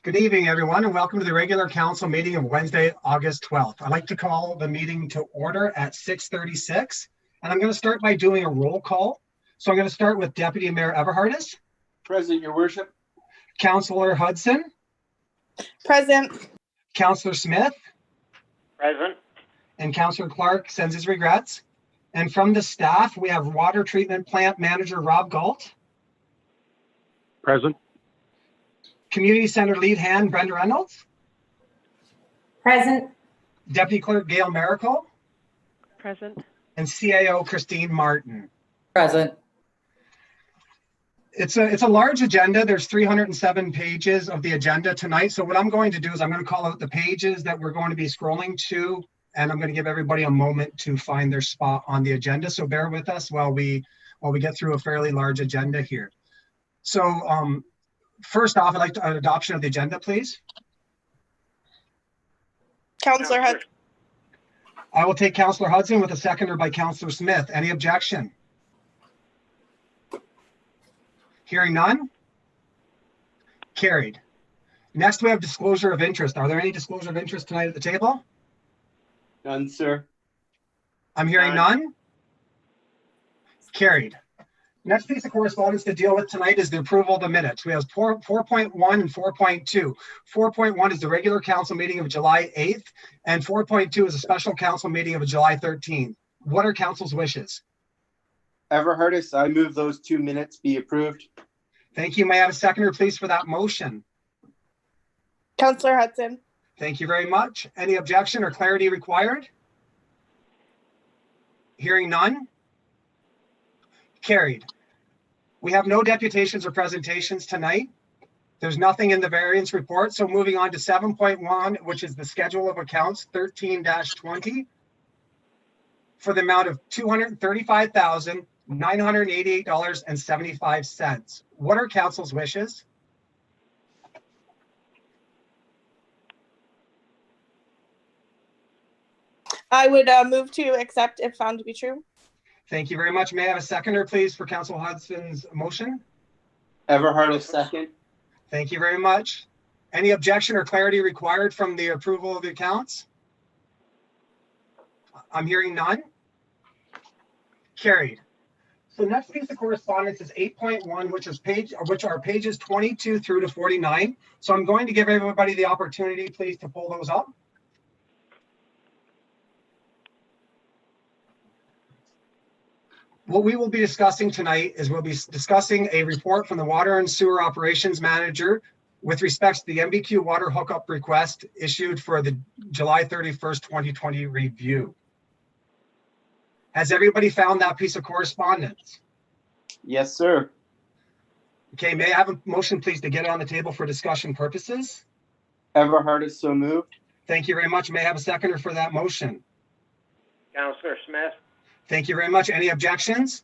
Good evening, everyone, and welcome to the regular council meeting of Wednesday, August 12th. I'd like to call the meeting to order at 6:36, and I'm going to start by doing a roll call. So I'm going to start with Deputy Mayor Everhardis. Present, Your Worship. Councillor Hudson. Present. Councillor Smith. Present. And Councillor Clark sends his regrets. And from the staff, we have Water Treatment Plant Manager Rob Galt. Present. Community Center Lead Hand Brenda Reynolds. Present. Deputy Clerk Gail Miracle. Present. And CAO Christine Martin. Present. It's a large agenda. There's 307 pages of the agenda tonight. So what I'm going to do is I'm going to call out the pages that we're going to be scrolling to, and I'm going to give everybody a moment to find their spot on the agenda. So bear with us while we get through a fairly large agenda here. So first off, I'd like an adoption of the agenda, please. Councillor Hudson. I will take Councillor Hudson with a seconder by Councillor Smith. Any objection? Hearing none. Carried. Next, we have disclosure of interest. Are there any disclosure of interest tonight at the table? None, sir. I'm hearing none. Carried. Next piece of correspondence to deal with tonight is the approval of the minutes. We have 4.1 and 4.2. 4.1 is the regular council meeting of July 8th, and 4.2 is a special council meeting of July 13th. What are council's wishes? Everhardis, I move those 2 minutes be approved. Thank you. May I have a seconder, please, for that motion? Councillor Hudson. Thank you very much. Any objection or clarity required? Hearing none. Carried. We have no deputations or presentations tonight. There's nothing in the variance report. So moving on to 7.1, which is the schedule of accounts 13-20 for the amount of $235,988.75. What are council's wishes? I would move to accept if found to be true. Thank you very much. May I have a seconder, please, for Councillor Hudson's motion? Everhardis, second. Thank you very much. Any objection or clarity required from the approval of the accounts? I'm hearing none. Carried. So next piece of correspondence is 8.1, which are pages 22 through to 49. So I'm going to give everybody the opportunity, please, to pull those up. What we will be discussing tonight is we'll be discussing a report from the Water and Sewer Operations Manager with respect to the MBQ water hookup request issued for the July 31st, 2020 review. Has everybody found that piece of correspondence? Yes, sir. Okay, may I have a motion, please, to get it on the table for discussion purposes? Everhardis, so moved. Thank you very much. May I have a seconder for that motion? Councillor Smith. Thank you very much. Any objections?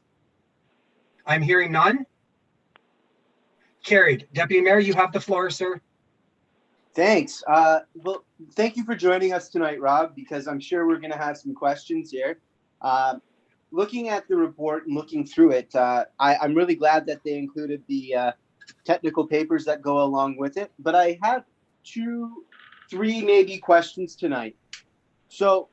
I'm hearing none. Carried. Deputy Mayor, you have the floor, sir. Thanks. Well, thank you for joining us tonight, Rob, because I'm sure we're going to have some questions here. Looking at the report and looking through it, I'm really glad that they included the technical papers that go along with it. But I have three maybe questions tonight. So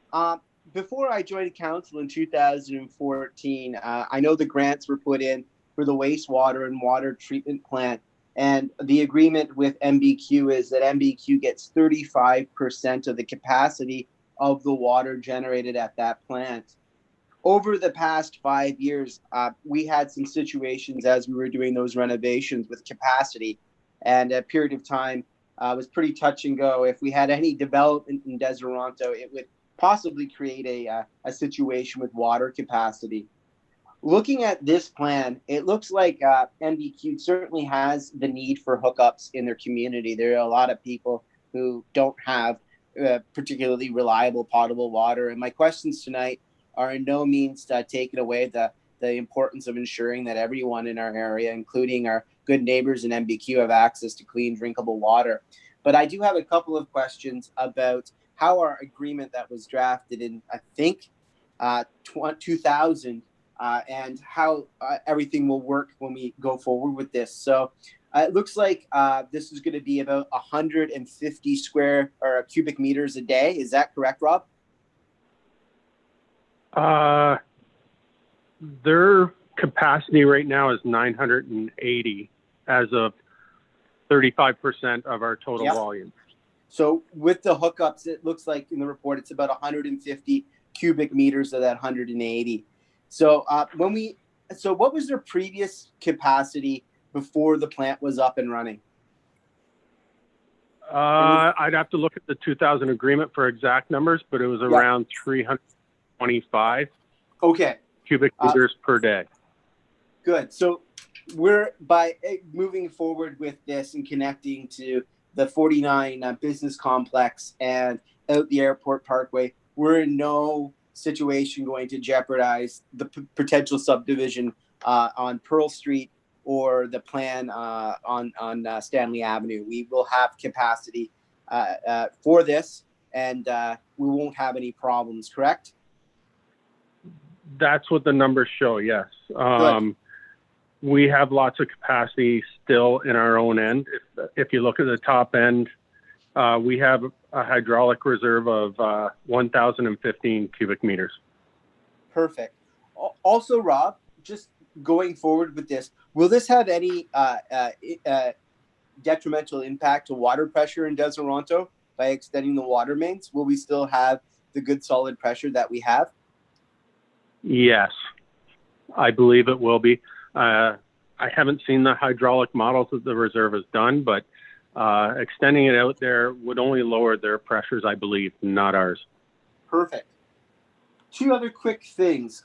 before I joined council in 2014, I know the grants were put in for the wastewater and water treatment plant. And the agreement with MBQ is that MBQ gets 35% of the capacity of the water generated at that plant. Over the past 5 years, we had some situations as we were doing those renovations with capacity, and a period of time was pretty touch and go. If we had any development in Deseronto, it would possibly create a situation with water capacity. Looking at this plan, it looks like MBQ certainly has the need for hookups in their community. There are a lot of people who don't have particularly reliable potable water. And my questions tonight are in no means taking away the importance of ensuring that everyone in our area, including our good neighbors in MBQ, have access to clean, drinkable water. But I do have a couple of questions about how our agreement that was drafted in, I think, 2000, and how everything will work when we go forward with this. So It looks like this is going to be about 150 square or cubic meters a day. Is that correct, Rob? Their capacity right now is 980 as of 35% of our total Yep. volume. So with the hookups, it looks like in the report it's about 150 cubic meters of that 180. So what was their previous capacity before the plant was up and running? I'd have to look at the 2000 agreement for exact numbers, but it was around 325 Okay. cubic meters per day. Good. So we're by moving forward with this and connecting to the 49 business complex and out the airport parkway, we're in no situation going to jeopardize the potential subdivision on Pearl Street or the plan on Stanley Avenue. We will have capacity for this, and we won't have any problems, correct? That's what the numbers show, yes. We have lots of capacity still in our own end. If you look at the top end, we have a hydraulic reserve of 1,015 cubic meters. Perfect. Also, Rob, just going forward with this, will this have any detrimental impact to water pressure in Deseronto by extending the water mains? Will we still have the good solid pressure that we have? Yes, I believe it will be. I haven't seen the hydraulic models that the reserve has done, but extending it out there would only lower their pressures, I believe, not ours. Perfect. Two other quick things.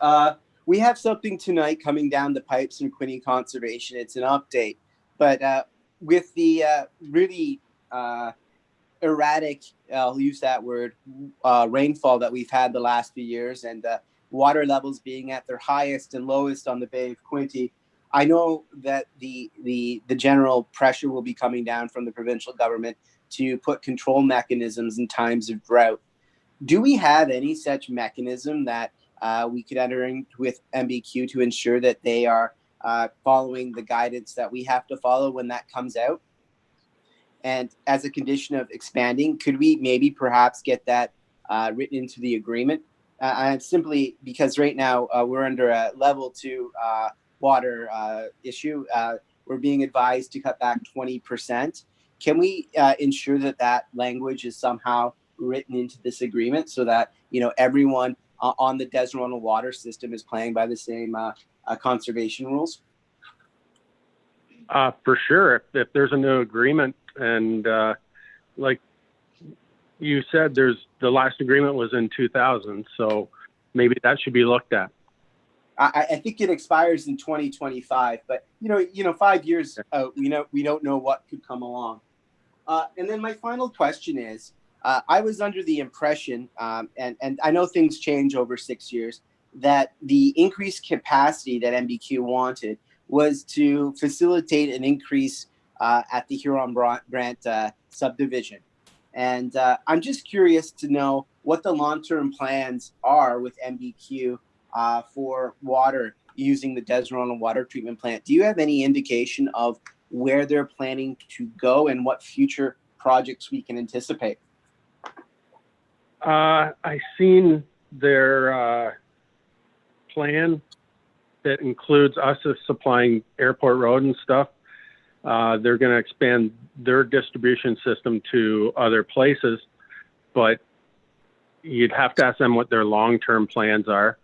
We have something tonight coming down the pipes from Quinte Conservation. It's an update, but with the really erratic, I'll use that word, rainfall that we've had the last few years, and water levels being at their highest and lowest on the Bay of Quinte, I know that the general pressure will be coming down from the provincial government to put control mechanisms in times of drought. Do we have any such mechanism that we could enter in with MBQ to ensure that they are following the guidance that we have to follow when that comes out? And as a condition of expanding, could we maybe perhaps get that written into the agreement? And simply because right now we're under a level 2 water issue. We're being advised to cut back 20%. Can we ensure that that language is somehow written into this agreement so that everyone on the Deseronto water system is playing by the same conservation rules? For sure. If there's a new agreement, and like you said, the last agreement was in 2000, so maybe that should be looked at. I think it expires in 2025, but 5 years out, we don't know what could come along. And then my final question is, I was under the impression, and I know things change over 6 years, that the increased capacity that MBQ wanted was to facilitate an increase at the Huron-Brant subdivision. And I'm just curious to know what the long-term plans are with MBQ for water using the Deseronto water treatment plant. Do you have any indication of where they're planning to go and what future projects we can anticipate? I seen their plan that includes us as supplying Airport Road and stuff. They're going to expand their distribution system to other places, but you'd have to ask them what their long-term plans are.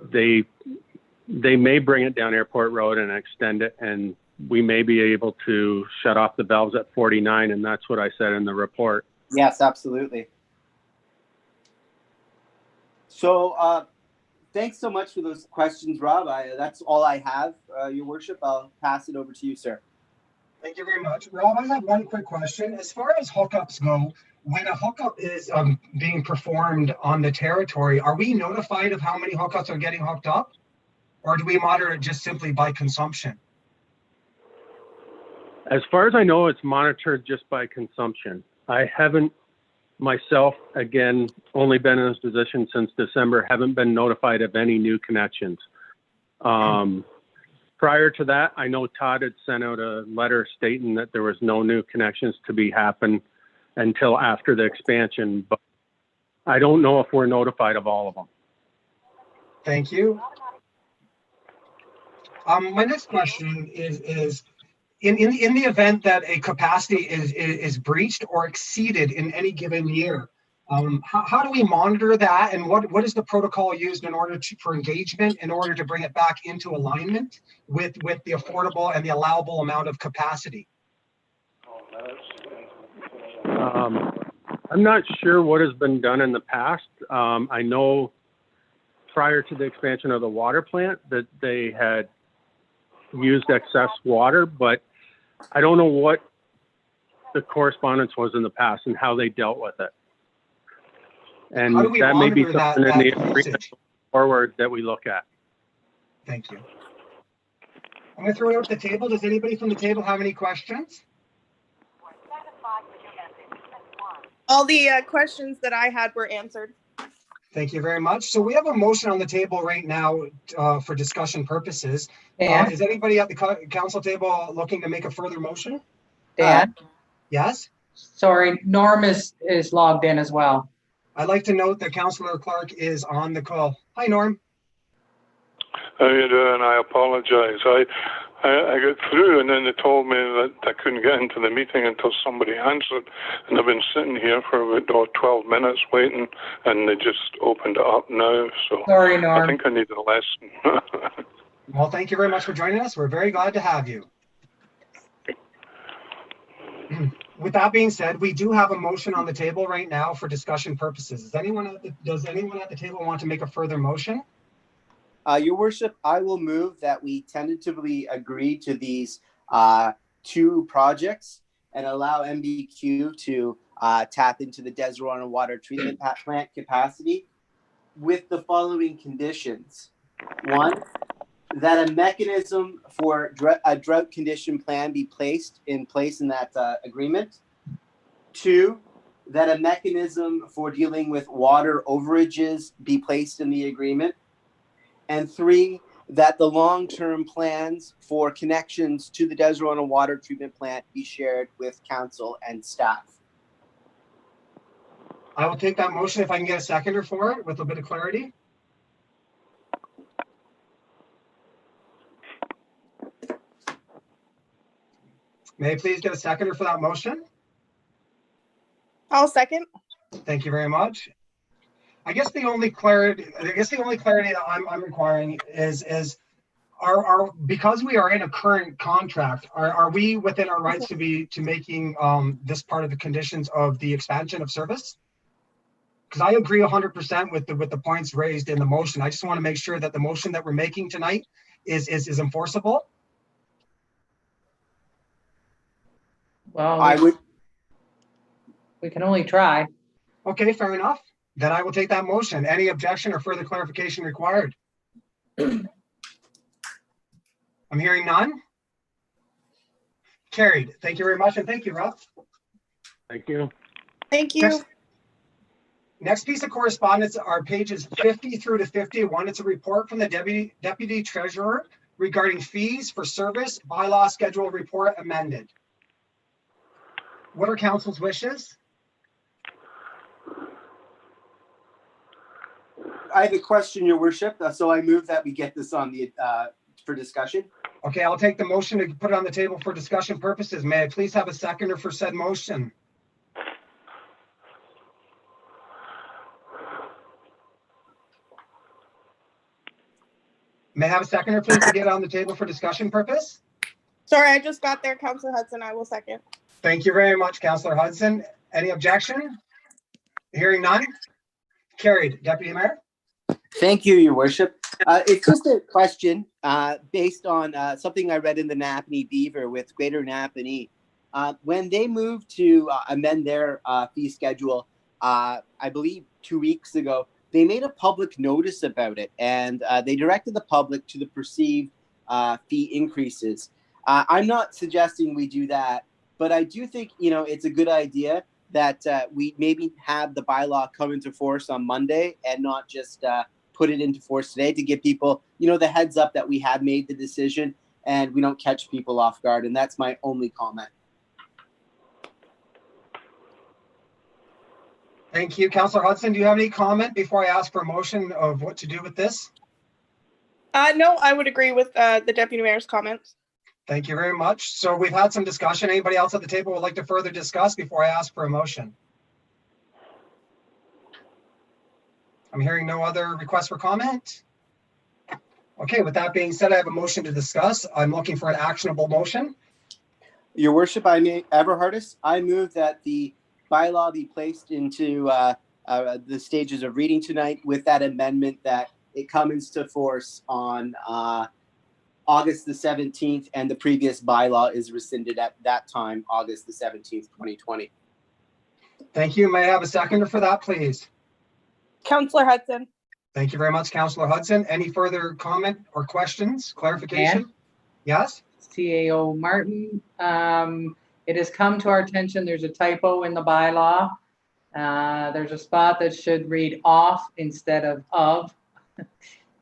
They may bring it down Airport Road and extend it, and we may be able to shut off the valves at 49, and that's what I said in the report. Yes, absolutely. So thanks so much for those questions, Rob. That's all I have, Your Worship. I'll pass it over to you, sir. Thank you very much. Rob, I have one quick question. As far as hookups go, when a hookup is being performed on the territory, are we notified of how many hookups are getting hooked up? Or do we monitor it just simply by consumption? As far as I know, it's monitored just by consumption. I haven't myself, again, only been in this position since December, haven't been notified of any new connections. prior to that, I know Todd had sent out a letter stating that there was no new connections to be happen until after the expansion, but I don't know if we're notified of all of them. Thank you. My next question is in the event that a capacity is breached or exceeded in any given year, how do we monitor that, and what is the protocol used in order for engagement in order to bring it back into alignment with the affordable and the allowable amount of capacity? I'm not sure what has been done in the past. I know prior to the expansion of the water plant that they had used excess water, but I don't know what the correspondence was in the past and how they dealt with it. And How do we that may be monitor something that in the agreement usage? forward that we look at. Thank you. I'm going to throw it out the table. Does anybody from the table have any questions? All the questions that I had were answered. Thank you very much. So we have a motion on the table right now for discussion purposes. Dan? Is anybody at the council table looking to make a further motion? Dan? Yes? Sorry, Norm is logged in as well. I'd like to note that Councillor Clark is on the call. Hi, Norm. How you doing? I apologize. I got through and then they told me that I couldn't get into the meeting until somebody answered. And I've been sitting here for about 12 minutes waiting and they just opened it up now. So Sorry, Norm. I think I need a lesson. Well, thank you very much for joining us. We're very glad to have you. With that being said, we do have a motion on the table right now for discussion purposes. Does anyone at the table want to make a further motion? Your worship, I will move that we tentatively agree to these two projects and allow MBQ to tap into the Desirona water treatment plant capacity with the following conditions. One, that a mechanism for a drought condition plan be placed in that agreement. Two, that a mechanism for dealing with water overages be placed in the agreement. And three, that the long-term plans for connections to the Desirona water treatment plant be shared with council and staff. I will take that motion if I can get a seconder for it with a bit of clarity. May I please get a seconder for that motion? I'll second. Thank you very much. I guess the only clarity that I'm requiring is because we are in a current contract, are we within our rights to making this part of the conditions of the expansion of service? Because I agree 100% with the points raised in the motion. I just want to make sure that the motion that we're making tonight is enforceable. Well, we can only try. Okay, fair enough. Then I will take that motion. Any objection or further clarification required? I'm hearing none. Carried. Thank you very much, and thank you, Rob. Thank you. Thank you. Next piece of correspondence are pages 50 through to 51. It's a report from the Deputy Treasurer regarding fees for service bylaw schedule report amended. What are council's wishes? I have a question, your worship. So I move that we get this on the for discussion. Okay, I'll take the motion to put it on the table for discussion purposes. May I please have a seconder for said motion? May I have a seconder, please, to get it on the table for discussion purpose? Sorry, I just got there, Councillor Hudson. I will second. Thank you very much, Councillor Hudson. Any objection? Hearing none. Carried. Deputy Mayor? Thank you, your worship. It's just a question based on something I read in the Napanee Beaver with Greater Napanee. When they moved to amend their fee schedule, I believe 2 weeks ago, they made a public notice about it, and they directed the public to the perceived fee increases. I'm not suggesting we do that, but I do think, it's a good idea that we maybe have the bylaw come into force on Monday and not just put it into force today, to give people, the heads up that we have made the decision and we don't catch people off guard. And that's my only comment. Thank you. Councillor Hudson, do you have any comment before I ask for a motion of what to do with this? No, I would agree with the deputy mayor's comments. Thank you very much. So we've had some discussion. Anybody else at the table would like to further discuss before I ask for a motion? I'm hearing no other requests for comment. Okay, with that being said, I have a motion to discuss. I'm looking for an actionable motion. Your worship, Everhardis, I move that the bylaw be placed into the stages of reading tonight with that amendment that it comes to force on August the 17th, and the previous bylaw is rescinded at that time, August the 17th, 2020. Thank you. May I have a seconder for that, please? Councillor Hudson. Thank you very much, Councillor Hudson. Any further comment or questions, clarification? Dan? Yes? CAO Martin. It has come to our attention, there's a typo in the bylaw. There's a spot that should read off instead of.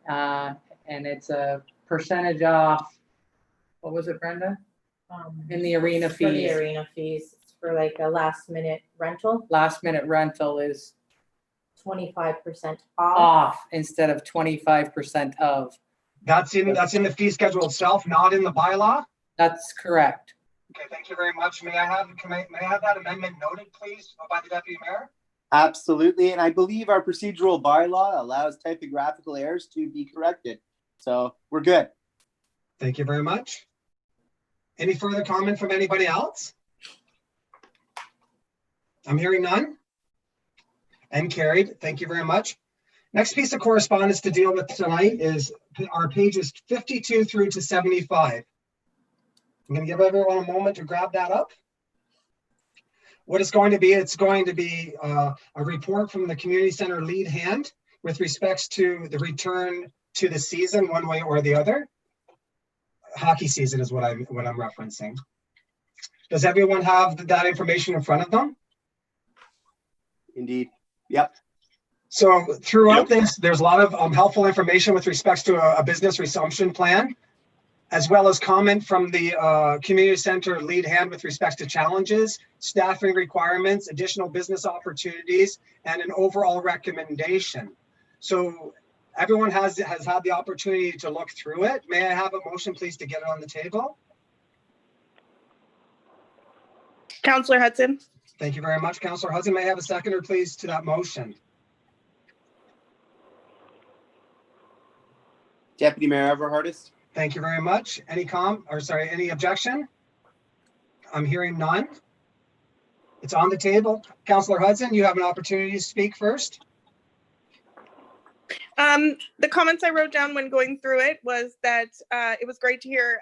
And it's a percentage off. What was it, Brenda? In the arena For the fees. arena fees, it's for like a last minute rental, Last minute rental is 25% off instead of 25% of. That's in the fee schedule itself, not in the bylaw? That's correct. Okay, thank you very much. May I have that amendment noted, please, by the Deputy Mayor? Absolutely, and I believe our procedural bylaw allows typographical errors to be corrected. So we're good. Thank you very much. Any further comment from anybody else? I'm hearing none. And carried. Thank you very much. Next piece of correspondence to deal with tonight is our pages 52 through to 75. I'm going to give everyone a moment to grab that up. What it's going to be a report from the community center lead hand with respects to the return to the season one way or the other. Hockey season is what I'm referencing. Does everyone have that information in front of them? Indeed. Yep. So throughout this, there's a lot of helpful information with respects to a business resumption plan, as well as comment from the community center lead hand with respects to challenges, staffing requirements, additional business opportunities, and an overall recommendation. So everyone has had the opportunity to look through it. May I have a motion, please, to get it on the table? Councillor Hudson. Thank you very much, Councillor Hudson. May I have a seconder, please, to that motion? Deputy Mayor Everhardis. Thank you very much. Any objection? I'm hearing none. It's on the table. Councillor Hudson, you have an opportunity to speak first. The comments I wrote down when going through it was that it was great to hear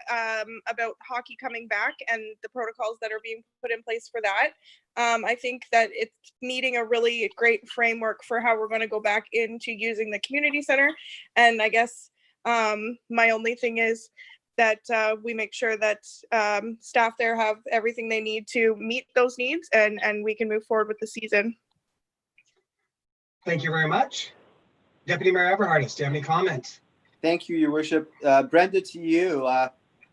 about hockey coming back and the protocols that are being put in place for that. I think that it's meeting a really great framework for how we're going to go back into using the community center. And I guess my only thing is that we make sure that staff there have everything they need to meet those needs, and we can move forward with the season. Thank you very much. Deputy Mayor Everhardis, do you have any comments? Thank you, Your Worship. Brenda, to you,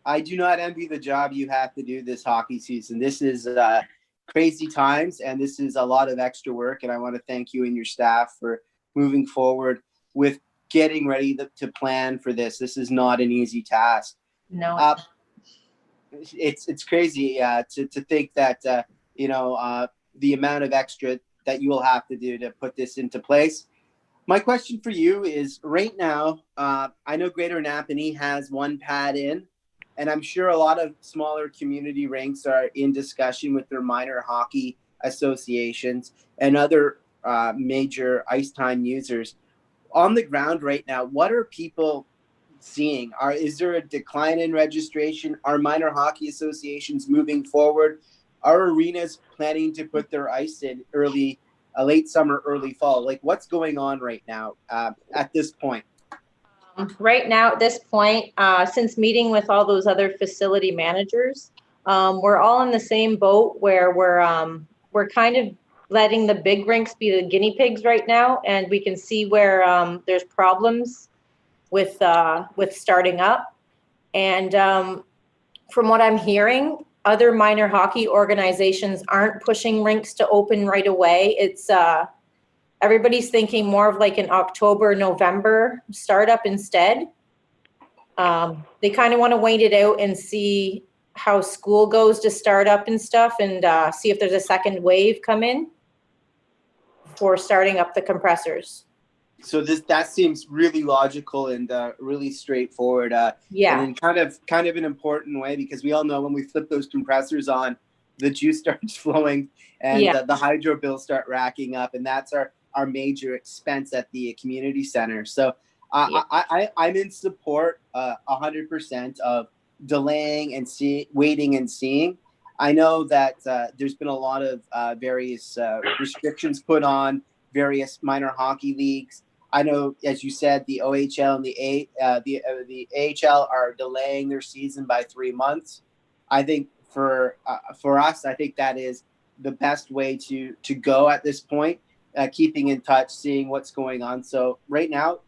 I do not envy the job you have to do this hockey season. This is crazy times, and this is a lot of extra work, and I want to thank you and your staff for moving forward with getting ready to plan for this. This is not an easy task. No. It's crazy to think that, the amount of extra that you will have to do to put this into place. My question for you is, right now, I know Greater Napanee has one pad in, and I'm sure a lot of smaller community rinks are in discussion with their minor hockey associations and other major ice time users. On the ground right now, what are people seeing? Is there a decline in registration? Are minor hockey associations moving forward? Are arenas planning to put their ice in late summer, early fall? Like, what's going on right now at this point? Right now, at this point, since meeting with all those other facility managers, we're all in the same boat where we're kind of letting the big rinks be the guinea pigs right now, and we can see where there's problems with starting up. And from what I'm hearing, other minor hockey organizations aren't pushing rinks to open right away. It's everybody's thinking more of like an October, November startup instead. They kind of want to wait it out and see how school goes to start up and stuff, and see if there's a second wave come in for starting up the compressors. So that seems really logical and really straightforward. Yeah. And in kind of an important way, because we all know when we flip those compressors on, the juice starts flowing and the hydro bills start racking up, and that's our major expense at the community center. So I'm in support 100% of delaying and waiting and seeing. I know that there's been a lot of various restrictions put on various minor hockey leagues. I know, as you said, the OHL and the AHL are delaying their season by 3 months. I think for us, I think that is the best way to go at this point. Keeping in touch, seeing what's going on. So right now,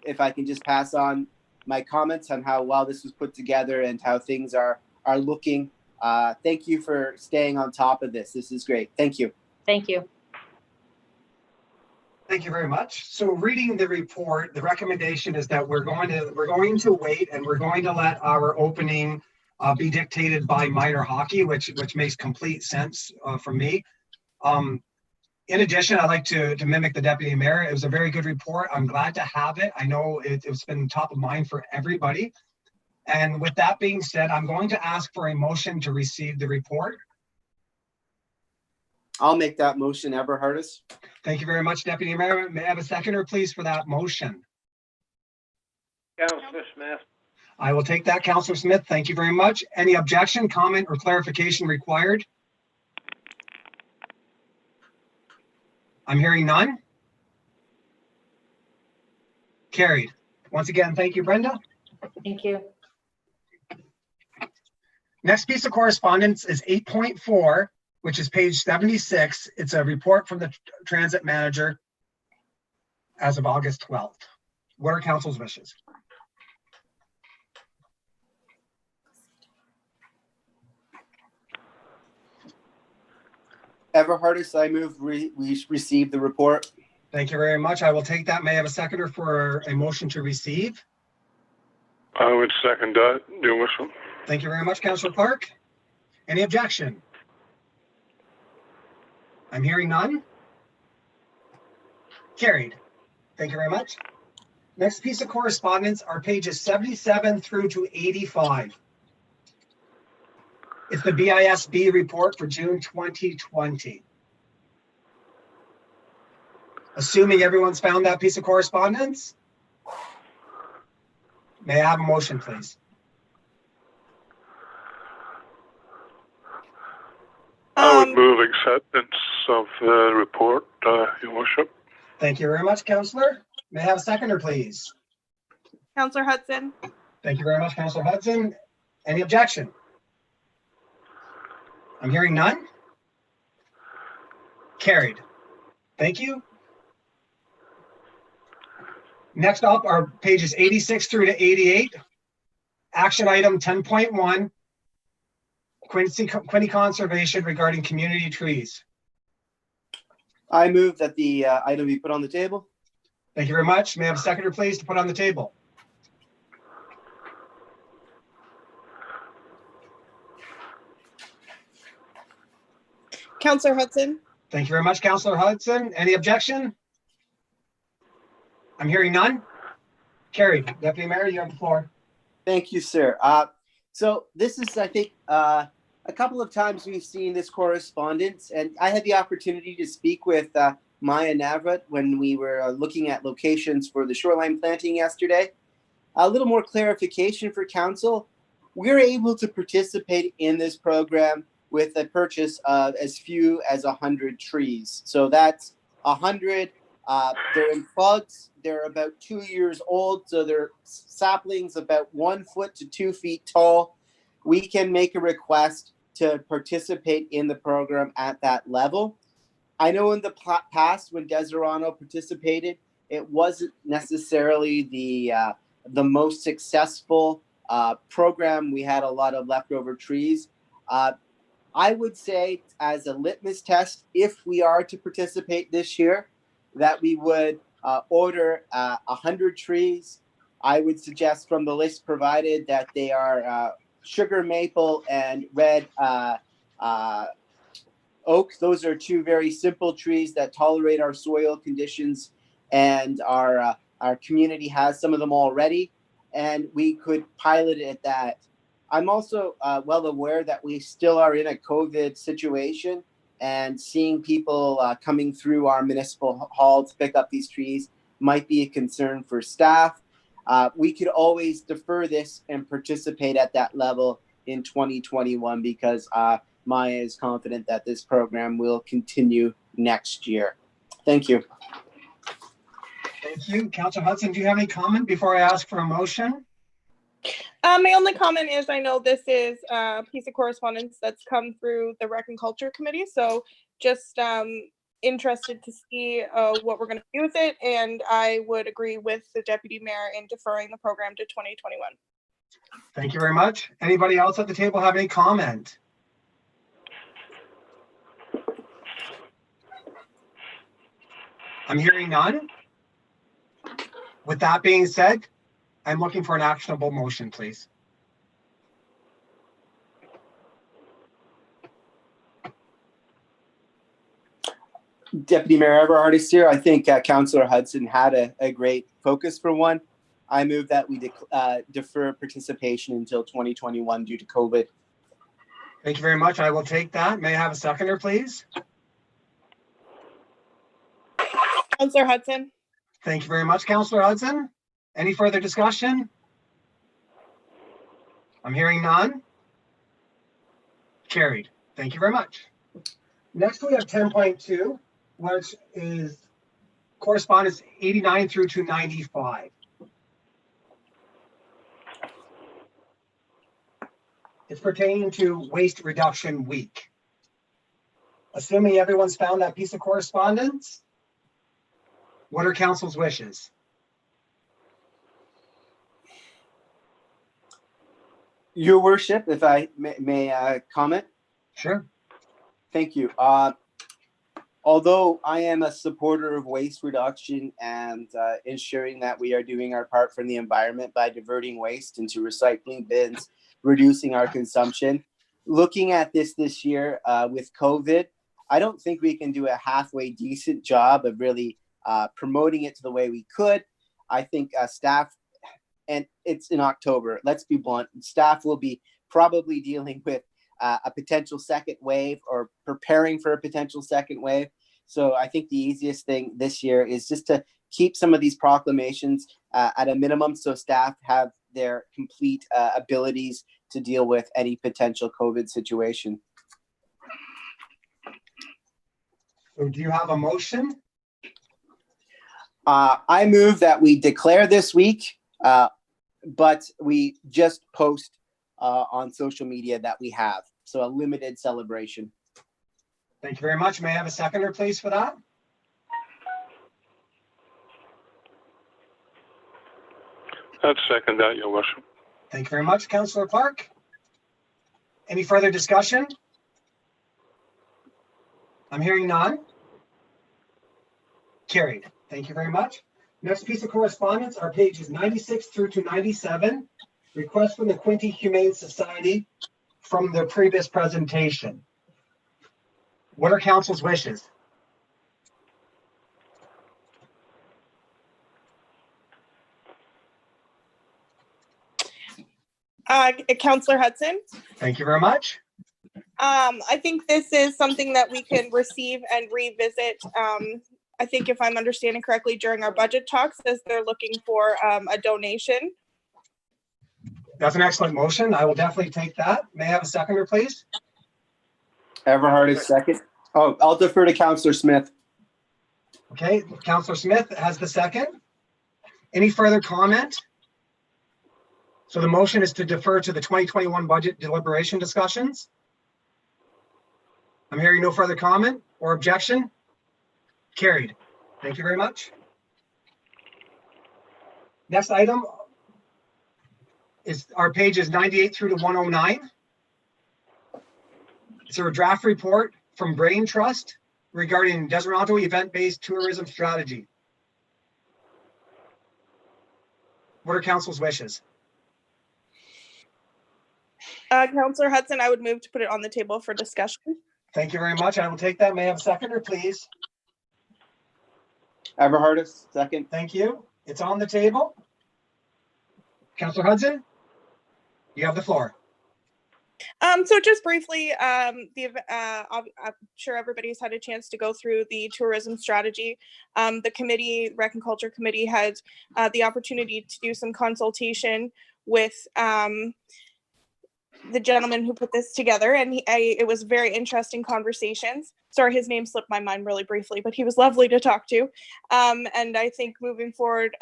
if I can just pass on my comments on how well this was put together and how things are looking. Thank you for staying on top of this. This is great. Thank you. Thank you. Thank you very much. So reading the report, the recommendation is that we're going to wait, and we're going to let our opening be dictated by minor hockey, which makes complete sense for me. In addition, I'd like to mimic the deputy mayor. It was a very good report. I'm glad to have it. I know it's been top of mind for everybody. And with that being said, I'm going to ask for a motion to receive the report. I'll make that motion, Everhardis. Thank you very much, Deputy Mayor. May I have a seconder, please, for that motion? Councillor Smith. I will take that, Councillor Smith. Thank you very much. Any objection, comment, or clarification required? I'm hearing none. Carried. Once again, thank you, Brenda. Thank you. Next piece of correspondence is 8.4, which is page 76. It's a report from the transit manager as of August 12th. What are council's wishes? Everhardis, I move we receive the report. Thank you very much. I will take that. May I have a seconder for a motion to receive? I would second that, your wisdom. Thank you very much, Councillor Clark. Any objection? I'm hearing none. Carried. Thank you very much. Next piece of correspondence are pages 77 through to 85. It's the BISB report for June 2020. Assuming everyone's found that piece of correspondence, may I have a motion, please? I would move acceptance of the report, your worship. Thank you very much, Councillor. May I have a seconder, please? Councillor Hudson. Thank you very much, Councillor Hudson. Any objection? I'm hearing none. Carried. Thank you. Next up are pages 86 through to 88. Action item 10.1, Quinte Conservation regarding community trees. I move that the item be put on the table. Thank you very much. May I have a seconder, please, to put on the table? Councillor Hudson. Thank you very much, Councillor Hudson. Any objection? I'm hearing none. Carried. Deputy Mayor, you have the floor. Thank you, sir. So this is, I think, a couple of times we've seen this correspondence, and I had the opportunity to speak with Maya Navrat when we were looking at locations for the shoreline planting yesterday. A little more clarification for council. We're able to participate in this program with a purchase of as few as 100 trees. So that's 100. They're in plugs. They're about 2 years old. So they're saplings about 1 foot to 2 feet tall. We can make a request to participate in the program at that level. I know in the past when Deserano participated, it wasn't necessarily the most successful program, we had a lot of leftover trees. I would say, as a litmus test, if we are to participate this year, that we would order 100 trees. I would suggest from the list provided that they are sugar maple and red oak. Those are two very simple trees that tolerate our soil conditions, and our community has some of them already, and we could pilot it at that. I'm also well aware that we still are in a COVID situation, and seeing people coming through our municipal hall to pick up these trees might be a concern for staff. We could always defer this and participate at that level in 2021 because Maya is confident that this program will continue next year. Thank you. Thank you. Councillor Hudson, do you have any comment before I ask for a motion? My only comment is I know this is a piece of correspondence that's come through the Rec and Culture Committee, so just interested to see what we're going to do with it, and I would agree with the Deputy Mayor in deferring the program to 2021. Thank you very much. Anybody else at the table have any comment? I'm hearing none. With that being said, I'm looking for an actionable motion, please. Deputy Mayor Everhart is here. I think Councillor Hudson had a great focus for one. I move that we defer participation until 2021 due to COVID. Thank you very much. I will take that. May I have a seconder, please? Councillor Hudson. Thank you very much, Councillor Hudson. Any further discussion? I'm hearing none. Carried. Thank you very much. Next, we have 10.2, which is correspondence 89 through to 95. It's pertaining to Waste Reduction Week. Assuming everyone's found that piece of correspondence, what are council's wishes? Your Worship, if I may comment. Sure. Thank you. Although I am a supporter of waste reduction and ensuring that we are doing our part for the environment by diverting waste into recycling bins, reducing our consumption, looking at this year with COVID, I don't think we can do a halfway decent job of really promoting it to the way we could. I think staff, and it's in October, let's be blunt, staff will be probably dealing with a potential second wave or preparing for a potential second wave. So I think the easiest thing this year is just to keep some of these proclamations at a minimum so staff have their complete abilities to deal with any potential COVID situation. So do you have a motion? I move that we declare this week, but we just post on social media that we have. So a limited celebration. Thank you very much. May I have a seconder, please, for that? I'd second that, Your Worship. Thank you very much, Councillor Clark. Any further discussion? I'm hearing none. Carried. Thank you very much. Next piece of correspondence are pages 96 through to 97. Request from the Quinte Humane Society from their previous presentation. What are council's wishes? Councillor Hudson. Thank you very much. I think this is something that we can receive and revisit. I think if I'm understanding correctly during our budget talks, as they're looking for a donation. That's an excellent motion. I will definitely take that. May I have a seconder, please? Everhart is second. Oh, I'll defer to Councillor Smith. Okay, Councillor Smith has the second. Any further comment? So the motion is to defer to the 2021 budget deliberation discussions. I'm hearing no further comment or objection. Carried. Thank you very much. Next item Our pages 98 through to 109. It's a draft report from Brain Trust regarding Desernalto event-based tourism strategy. What are council's wishes? Councillor Hudson, I would move to put it on the table for discussion. Thank you very much. I will take that. May I have a seconder, please? Everhardis, second. Thank you. It's on the table. Councillor Hudson, you have the floor. So just briefly, I'm sure everybody's had a chance to go through the tourism strategy. The committee, Rec and Culture Committee, had the opportunity to do some consultation with the gentleman who put this together, and it was very interesting conversations. Sorry, his name slipped my mind really briefly, but he was lovely to talk to. And I think moving forward,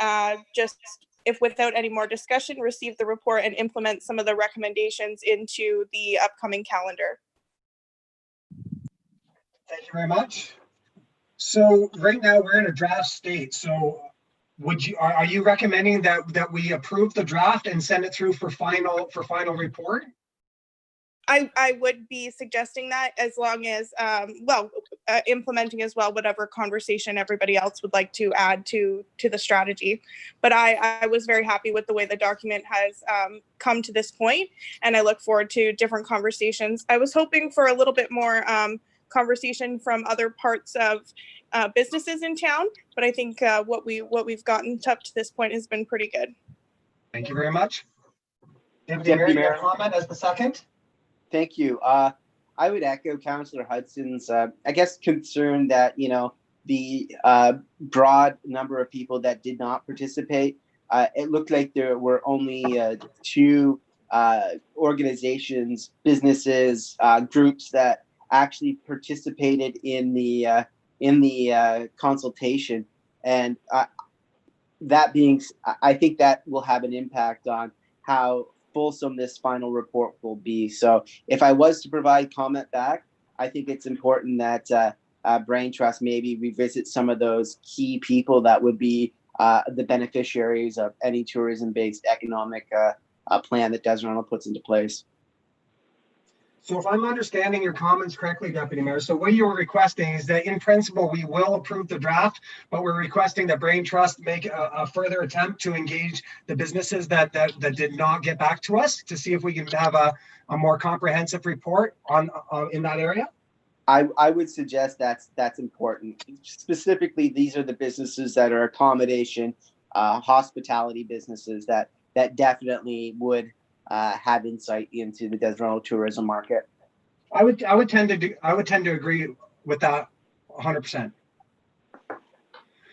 just if without any more discussion, receive the report and implement some of the recommendations into the upcoming calendar. Thank you very much. So right now we're in a draft state. So are you recommending that we approve the draft and send it through for final report? I would be suggesting that, as long as, implementing as well whatever conversation everybody else would like to add to the strategy. But I was very happy with the way the document has come to this point, and I look forward to different conversations. I was hoping for a little bit more conversation from other parts of businesses in town, but I think what we've gotten up to this point has been pretty good. Thank you very much. Deputy Mayor, comment as the second. Thank you. I would echo Councillor Hudson's, I guess, concern that, the broad number of people that did not participate. It looked like there were only 2 organizations, businesses, groups that actually participated in the consultation, and I think that will have an impact on how fulsome this final report will be. So if I was to provide comment back, I think it's important that Brain Trust maybe revisit some of those key people that would be the beneficiaries of any tourism-based economic plan that Desernalto puts into place. So if I'm understanding your comments correctly, Deputy Mayor, so what you're requesting is that in principle, we will approve the draft, but we're requesting that Brain Trust make a further attempt to engage the businesses that did not get back to us to see if we can have a more comprehensive report on in that area? I would suggest that's important. Specifically, these are the businesses that are accommodation, hospitality businesses that definitely would have insight into the Desernalto tourism market. I would tend to agree with that 100%.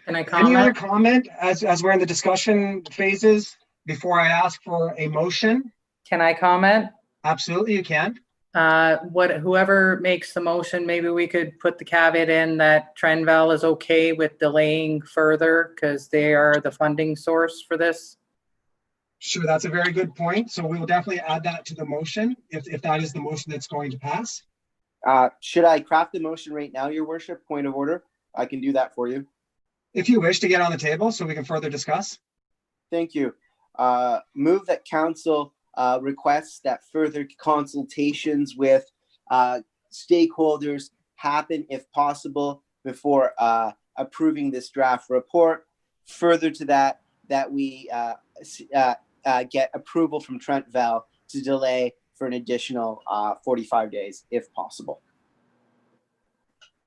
Can I comment? Any other comment as we're in the discussion phases before I ask for a motion? Can I comment? Absolutely, you can. Whoever makes the motion, maybe we could put the caveat in that Trenval is okay with delaying further because they are the funding source for this. Sure, that's a very good point. So we will definitely add that to the motion if that is the motion that's going to pass. Should I craft the motion right now, Your Worship? Point of order. I can do that for you. If you wish to get on the table so we can further discuss. Thank you. Move that council requests that further consultations with stakeholders happen if possible before approving this draft report. Further to that we get approval from Trenval to delay for an additional 45 days if possible.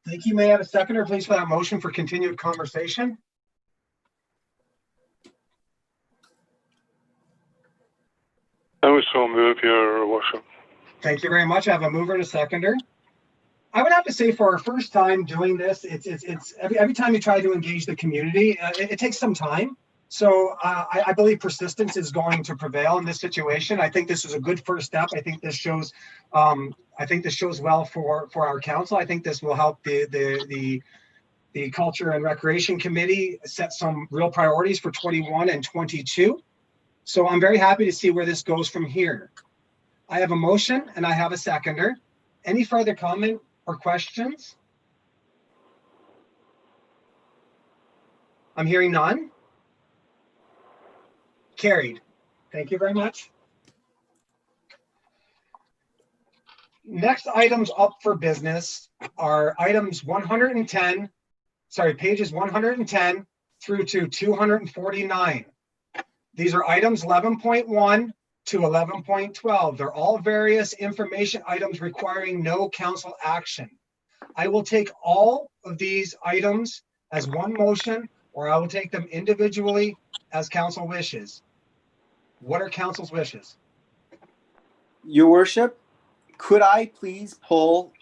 Thank you. May I have a seconder, please, for that motion for continued conversation? I would so move, Your Worship. Thank you very much. I have a mover and a seconder. I would have to say for our first time doing this, it's every time you try to engage the community, it takes some time. So I believe persistence is going to prevail in this situation. I think this is a good first step. I think this shows well for our council. I think this will help the Culture and Recreation Committee set some real priorities for 21 and 22. So I'm very happy to see where this goes from here. I have a motion and I have a seconder. Any further comment or questions? I'm hearing none. Carried. Thank you very much. Next items up for business are items pages 110 through to 249. These are items 11.1 to 11.12. They're all various information items requiring no council action. I will take all of these items as one motion, or I will take them individually as council wishes. What are council's wishes? Your worship, could I please pull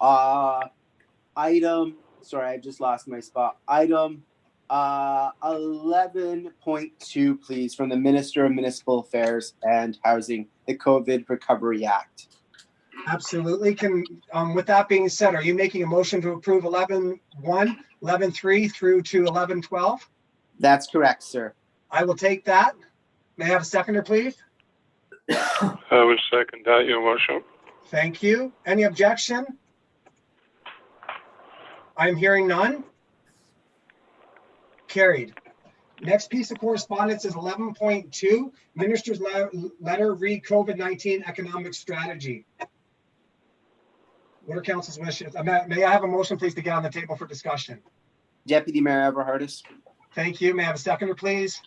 item, sorry, I just lost my spot. Item 11.2, please, from the Minister of Municipal Affairs and Housing, the COVID Recovery Act. Absolutely. With that being said, are you making a motion to approve 11.1, 11.3 through to 11.12? That's correct, sir. I will take that. May I have a seconder, please? I would second that, your worship. Thank you. Any objection? I'm hearing none. Carried. Next piece of correspondence is 11.2, Minister's Letter re COVID-19 Economic Strategy. What are council's wishes? May I have a motion, please, to get on the table for discussion? Deputy Mayor Everhardis. Thank you. May I have a seconder, please?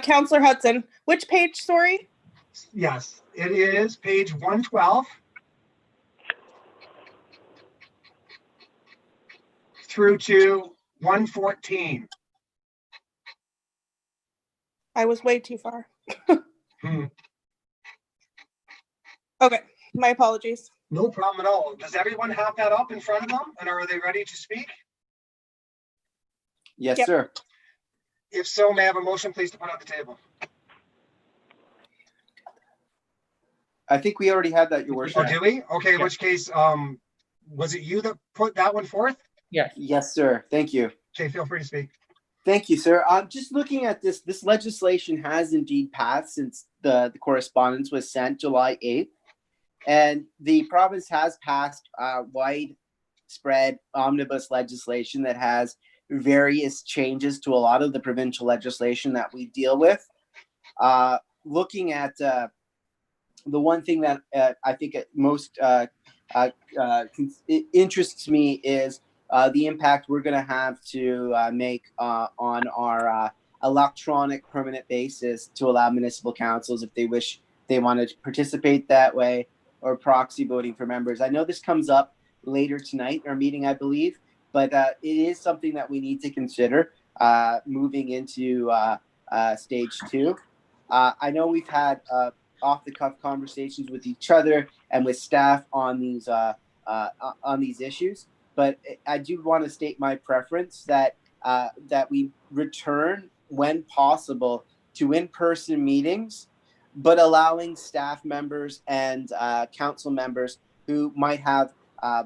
Councillor Hudson, which page, sorry? Yes, it is page 112 through to 114. I was way too far. Hmm. Okay, my apologies. No problem at all. Does everyone have that up in front of them? And are they ready to speak? Yes, Yep. sir. If so, may I have a motion, please, to put on the table? I think we already had that, your worship. Oh, do we? Okay, in Yeah. which case, was it you that put that one forth? Yes. Yes, sir. Thank you. Okay, feel free to speak. Thank you, sir. Just looking at this legislation has indeed passed since the correspondence was sent July 8th. And the province has passed widespread omnibus legislation that has various changes to a lot of the provincial legislation that we deal with. Looking at the one thing that I think most interests me is the impact we're going to have to make on our electronic permanent basis to allow municipal councils, if they wish, they want to participate that way, or proxy voting for members. I know this comes up later tonight in our meeting, I believe, but it is something that we need to consider moving into stage 2. I know we've had off-the-cuff conversations with each other and with staff on these issues, but I do want to state my preference that we return, when possible, to in-person meetings, but allowing staff members and council members who might have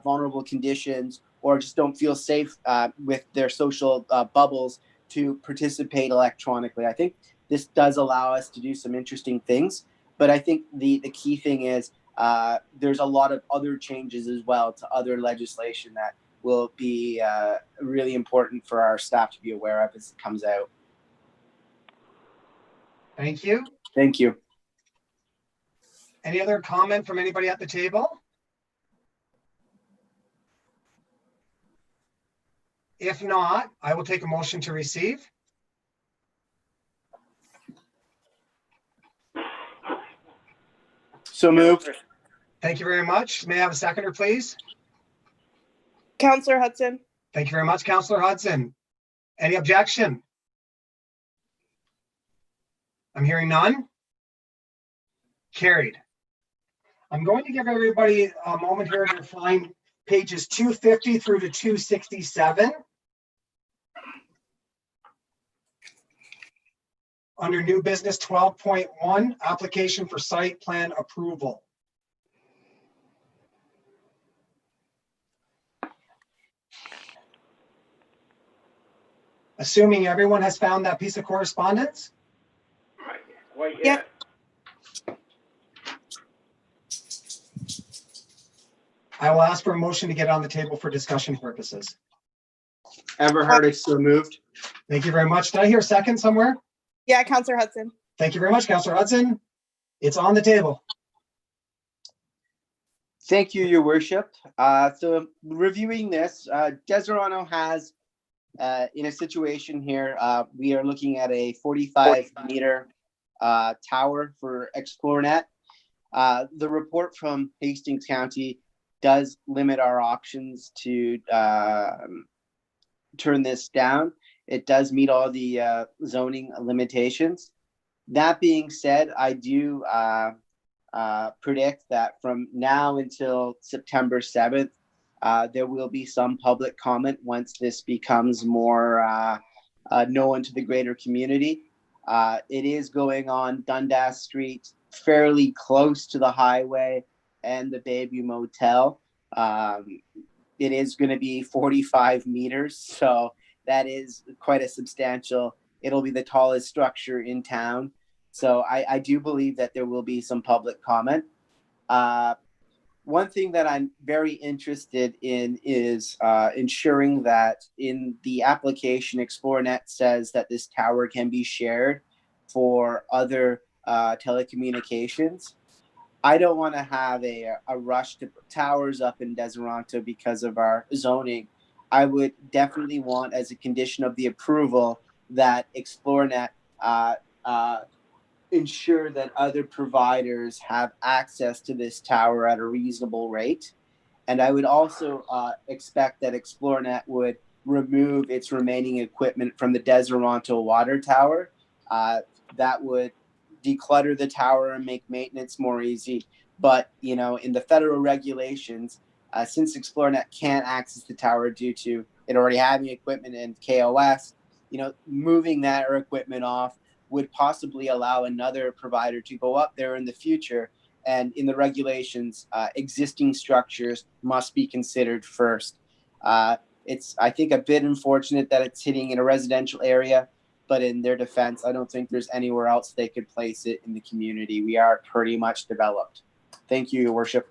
vulnerable conditions or just don't feel safe with their social bubbles to participate electronically. I think this does allow us to do some interesting things, but I think the key thing is there's a lot of other changes as well to other legislation that will be really important for our staff to be aware of as it comes out. Thank you. Thank you. Any other comment from anybody at the table? If not, I will take a motion to receive. So moved. Thank you very much. May I have a seconder, please? Councillor Hudson. Thank you very much, Councillor Hudson. Any objection? I'm hearing none. Carried. I'm going to give everybody a moment here to find pages 250 through to 267. Under new business 12.1, application for site plan approval. Assuming everyone has found that piece of correspondence? Wait, Yeah. I will ask for a motion to get on the table for discussion purposes. Everhardis, so moved. Thank you very much. Did I hear a second somewhere? Yeah, Councillor Hudson. Thank you very much, Councillor Hudson. It's on the table. Thank you, Your Worship. So reviewing this, Deserano has, in a situation here, we are looking at a 45-meter tower for Xplornet. The report from Hastings County does limit our options to turn this down. It does meet all the zoning limitations. That being said, I do predict that from now until September 7th, there will be some public comment once this becomes more known to the greater community. It is going on Dundas Street, fairly close to the highway and the Bayview Motel. It is going to be 45 meters, so that is quite a substantial, it'll be the tallest structure in town. So I do believe that there will be some public comment. One thing that I'm very interested in is ensuring that in the application, Xplornet says that this tower can be shared for other telecommunications. I don't want to have a rush to put towers up in Deseronto because of our zoning. I would definitely want, as a condition of the approval, that Xplornet ensure that other providers have access to this tower at a reasonable rate. And I would also expect that Xplornet would remove its remaining equipment from the Deseronto water tower. That would declutter the tower and make maintenance more easy. But, you know, in the federal regulations, since Xplornet can't access the tower due to it already having equipment in KOS, you know, moving that equipment off would possibly allow another provider to go up there in the future. And in the regulations, existing structures must be considered first. It's, I think, a bit unfortunate that it's hitting in a residential area, but in their defense, I don't think there's anywhere else they could place it in the community. We are pretty much developed. Thank you, Your Worship.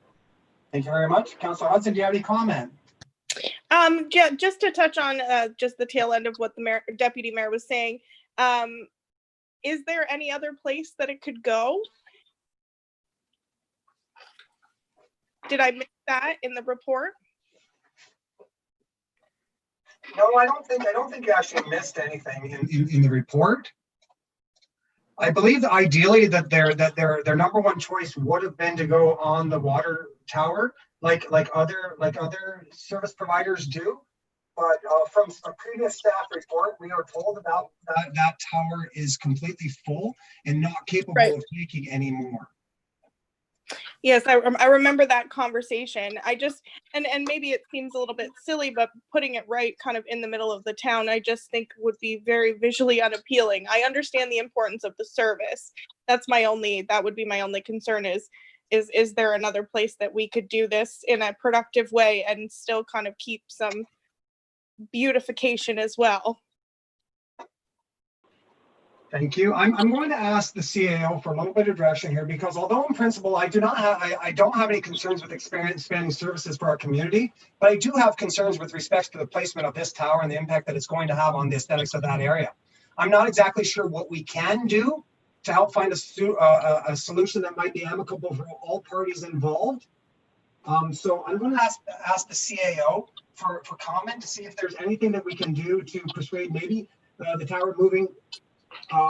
Thank you very much. Councillor Hudson, do you have any comment? Yeah, just to touch on just the tail end of what the mayor, deputy mayor was saying. Is there any other place that it could go? Did I miss that in the report? No, I don't think you actually missed anything in the report. I believe that ideally that their number one choice would have been to go on the water tower, like other service providers do. But from a previous staff report, we are told about that tower is completely full and not capable of taking any more. Yes, I remember that conversation. I just, and maybe it seems a little bit silly, but putting it right kind of in the middle of the town, I just think would be very visually unappealing. I understand the importance of the service. That would be my only concern is there another place that we could do this in a productive way and still kind of keep some beautification as well. Thank you. I'm going to ask the CAO for a little bit of direction here, because although in principle I don't have any concerns with expanding services for our community, but I do have concerns with respect to the placement of this tower and the impact that it's going to have on the aesthetics of that area. I'm not exactly sure what we can do to help find a solution that might be amicable for all parties involved. So I'm going to ask the CAO for comment to see if there's anything that we can do to persuade maybe the tower moving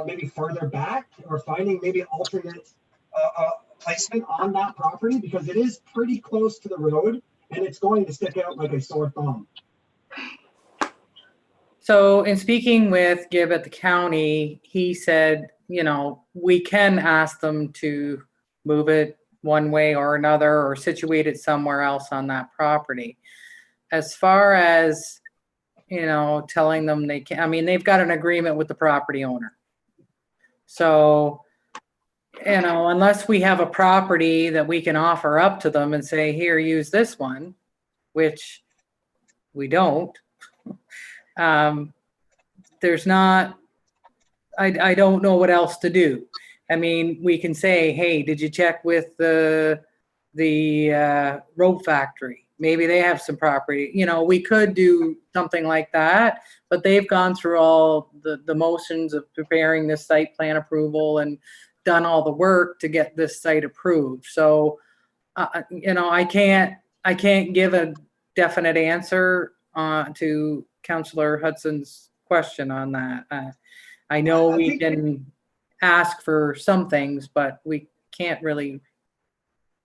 maybe further back, or finding maybe alternate placement on that property, because it is pretty close to the road and it's going to stick out like a sore thumb. So in speaking with Gibb at the county, he said, you know, we can ask them to move it one way or another or situate it somewhere else on that property. As far as, you know, telling them they can, I mean, they've got an agreement with the property owner. So, you know, unless we have a property that we can offer up to them and say, here, use this one, which we don't, there's not, I don't know what else to do. I mean, we can say, hey, did you check with the rope factory? maybe they have some property, we could do something like that, but they've gone through all the motions of preparing this site plan approval and done all the work to get this site approved. So, I can't give a definite answer to Councillor Hudson's question on that. I know we can ask for some things, but we can't really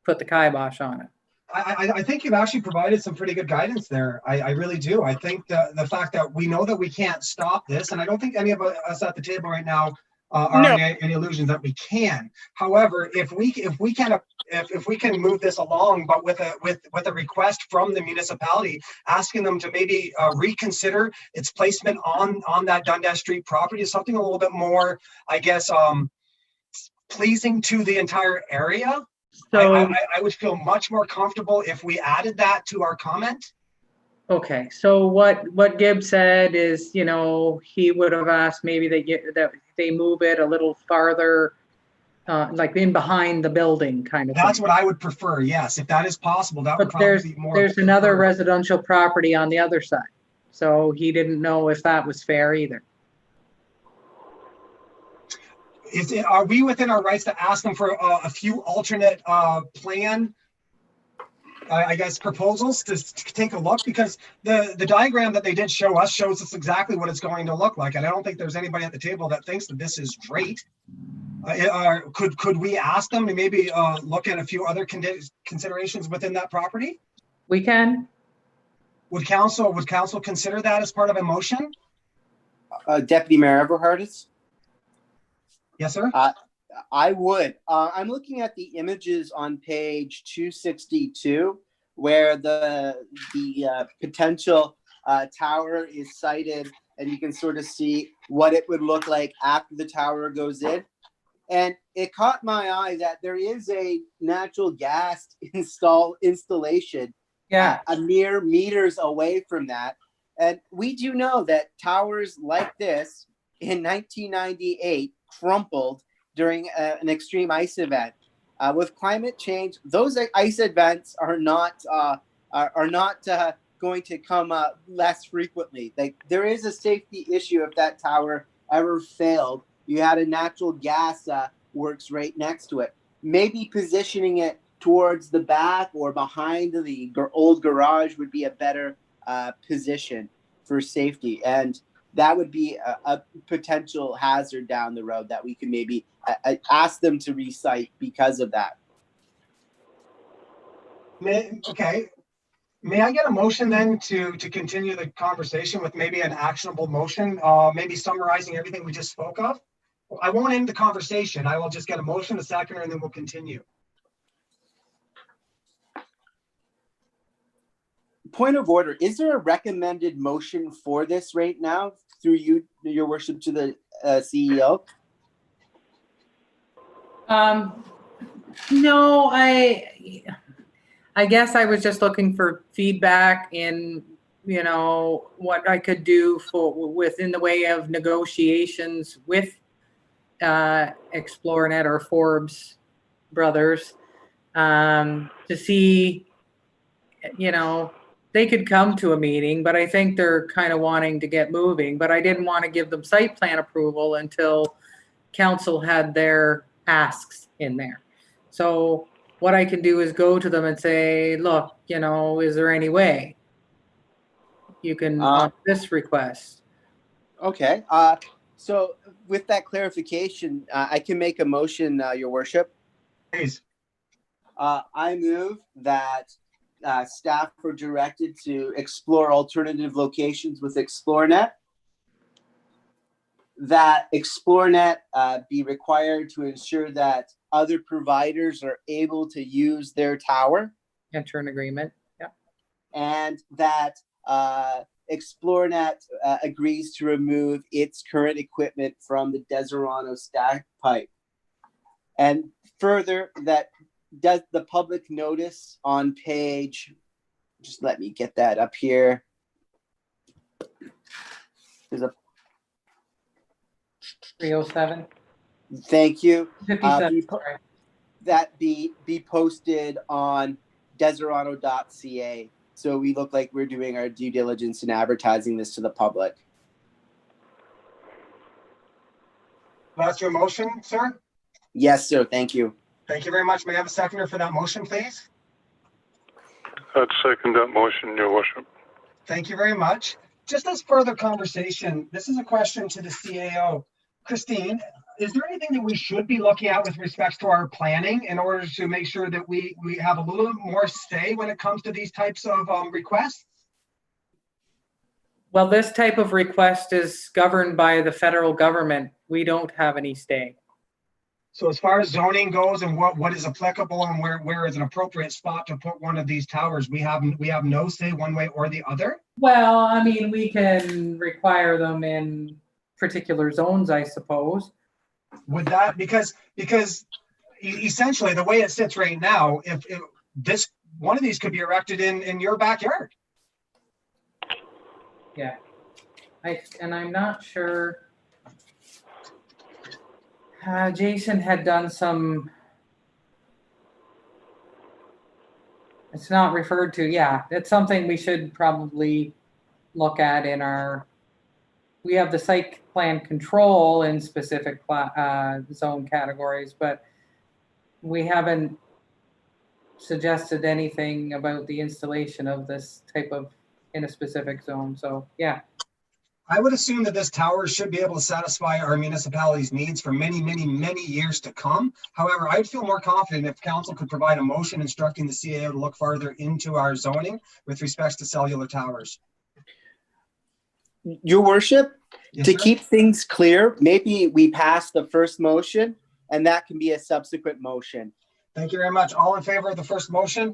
put the kibosh on it. I think you've actually provided some pretty good guidance there. I really do. I think the fact that we know that we can't stop this, and I don't think any of us at the table right now are No. any illusions that we can. However, if we can move this along, but with a request from the municipality asking them to maybe reconsider its placement on that Dundas Street property, is something a little bit more, I guess, pleasing to the entire area. So I would feel much more comfortable if we added that to our comment. Okay, so what Gibbs said is, he would have asked maybe that they move it a little farther, like in behind the building kind of thing. That's what I would prefer, yes, if that is possible. That would probably be more. There's another residential property on the other side, so he didn't know if that was fair either. Are we within our rights to ask them for a few alternate plan, I guess, proposals to take a look? Because the diagram that they did show us shows us exactly what it's going to look like, and I don't think there's anybody at the table that thinks that this is great. Could we ask them to maybe look at a few other considerations within that property? We can. Would council consider that as part of a motion? Deputy Mayor Everhardis? Yes, sir. I would. I'm looking at the images on page 262, where the potential tower is sited, and you can sort of see what it would look like after the tower goes in. And it caught my eye that there is a natural gas installation a mere meters away from that. And we do know that towers like this in 1998 crumpled during an extreme ice event. With climate change, those ice events are not going to come less frequently. There is a safety issue if that tower ever failed. You had a natural gas works right next to it. Maybe positioning it towards the back or behind the old garage would be a better position for safety. And that would be a potential hazard down the road that we could maybe ask them to recite because of that. Okay. May I get a motion then to continue the conversation with maybe an actionable motion, maybe summarizing everything we just spoke of? I won't end the conversation. I will just get a motion, a seconder, and then we'll continue. Point of order. Is there a recommended motion for this right now through you, your worship, to the CEO? No, I guess I was just looking for feedback in, what I could do within the way of negotiations with Xplornet or Forbes Brothers, to see, they could come to a meeting, but I think they're kind of wanting to get moving. But I didn't want to give them site plan approval until council had their asks in there. So what I can do is go to them and say, look, is there any way you can on this request? Okay. So with that clarification, I can make a motion, your worship. Please. I move that staff are directed to explore alternative locations with Xplornet, that Xplornet be required to ensure that other providers are able to use their tower. Enter an agreement. Yeah. And that Xplornet agrees to remove its current equipment from the Deserano stack pipe. And further, that does the public notice on page, just let me get that up here. There's a 307. Thank you. 57. That be posted on Deserano.ca so we look like we're doing our due diligence in advertising this to the public. That's your motion, sir? Yes, sir. Thank you. Thank you very much. May I have a seconder for that motion, please? I'd second that motion, Your Worship. Thank you very much. Just as further conversation, this is a question to the CAO. Christine, is there anything that we should be looking at with respect to our planning in order to make sure that we have a little more say when it comes to these types of requests? Well, this type of request is governed by the federal government. We don't have any say. So as far as zoning goes and what is applicable and where is an appropriate spot to put one of these towers, we have no say one way or the other? Well, I mean, we can require them in particular zones, I suppose. Would that, because essentially the way it sits right now, if this one of these could be erected in your backyard. Yeah. I'm not sure. Jason had done some, it's not referred to, yeah, it's something we should probably look at in we have the site plan control in specific zone categories, but we haven't suggested anything about the installation of this type of in a specific zone, so yeah. I would assume that this tower should be able to satisfy our municipality's needs for many, many, many years to come. However, I'd feel more confident if council could provide a motion instructing the CAO to look farther into our zoning with respects to cellular towers. Your Worship, Yes, to sir? keep things clear, maybe we pass the first motion and that can be a subsequent motion. Thank you very much. All in favor of the first motion?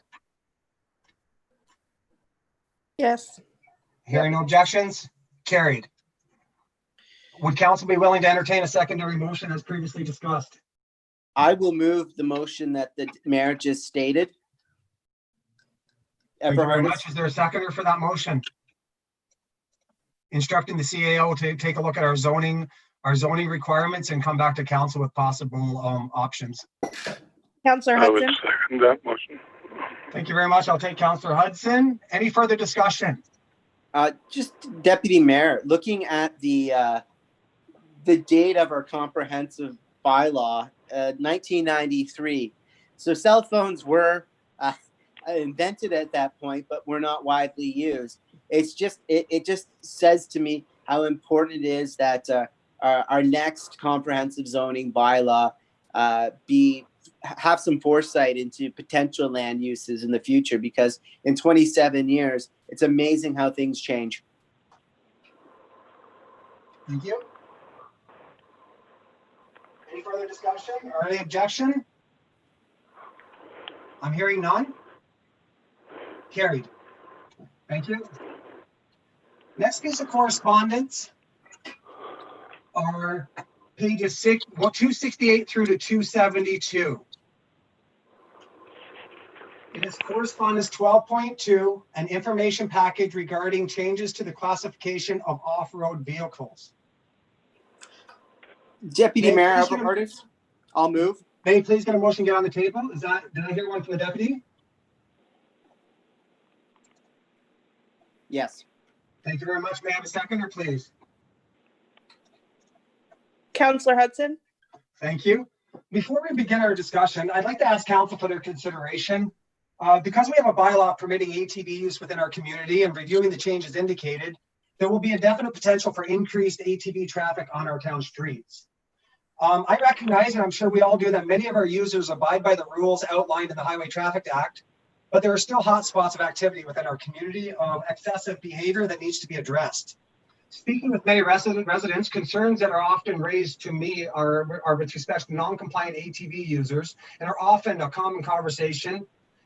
Yes. Hearing no objections? Carried. Would council be willing to entertain a secondary motion as previously discussed? I will move the motion that the mayor just stated. Thank you very Everhardis? much. Is there a seconder for that motion? Instructing the CAO to take a look at our zoning requirements and come back to council with possible options. Councillor I would Hudson. second that motion. Thank you very much. I'll take Councillor Hudson. Any further discussion? Just Deputy Mayor, looking at the date of our comprehensive bylaw, 1993. So cell phones were invented at that point, but were not widely used. It's just it just says to me how important it is that our next comprehensive zoning bylaw have some foresight into potential land uses in the future, because in 27 years, it's amazing how things change. Thank you. Any further discussion or any objection? I'm hearing none. Carried. Thank you. Next piece of correspondence are pages 268 through to 272. It is correspondence 12.2, an information package regarding changes to the classification of off-road vehicles. Deputy May Mayor I please Everhardis, I'll move. May you please get a motion get on the table? Did I hear one from the deputy? Yes. Thank you very much. May I have a seconder, please? Councillor Hudson. Thank you. Before we begin our discussion, I'd like to ask council for their consideration. Because we have a bylaw permitting ATV use within our community and reviewing the changes indicated, there will be a definite potential for increased ATV traffic on our town streets. I recognize, and I'm sure we all do, that many of our users abide by the rules outlined in the Highway Traffic Act, but there are still hot spots of activity within our community of excessive behavior that needs to be addressed. Speaking with many residents, concerns that are often raised to me are with respect to non-compliant ATV users, and are often a common conversation.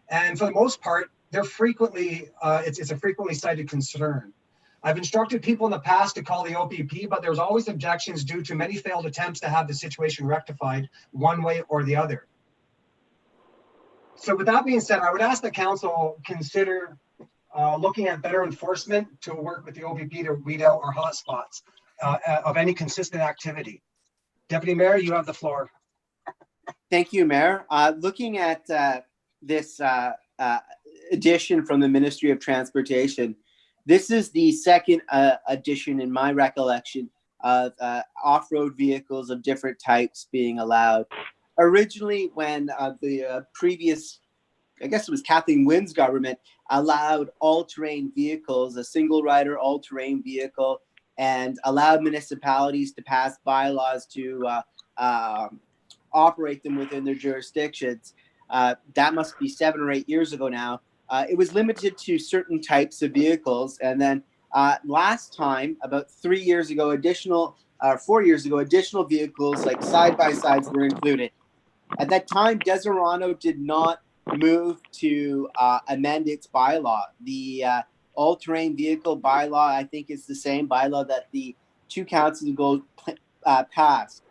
And for the most part, they're frequently, it's a frequently cited concern. I've instructed people in the past to call the OPP, but there's always objections due to many failed attempts to have the situation rectified one way or the other. So with that being said, I would ask the council consider looking at better enforcement to work with the OPP to weed out our hotspots of any consistent activity. Deputy Mayor, you have the floor. Thank you, Mayor. Looking at this edition from the Ministry of Transportation. This is the second edition, in my recollection, of off-road vehicles of different types being allowed. Originally, when the previous, I guess it was Kathleen Wynne's government, allowed all-terrain vehicles, a single-rider all-terrain vehicle, and allowed municipalities to pass bylaws to operate them within their jurisdictions. That must be 7 or 8 years ago now. It was limited to certain types of vehicles. And then last time, about 3 years ago, 4 years ago, additional vehicles like side-by-sides were included. At that time, Deseronto did not move to amend its bylaw. The all-terrain vehicle bylaw, I think, is the same bylaw that the 2 councils ago passed.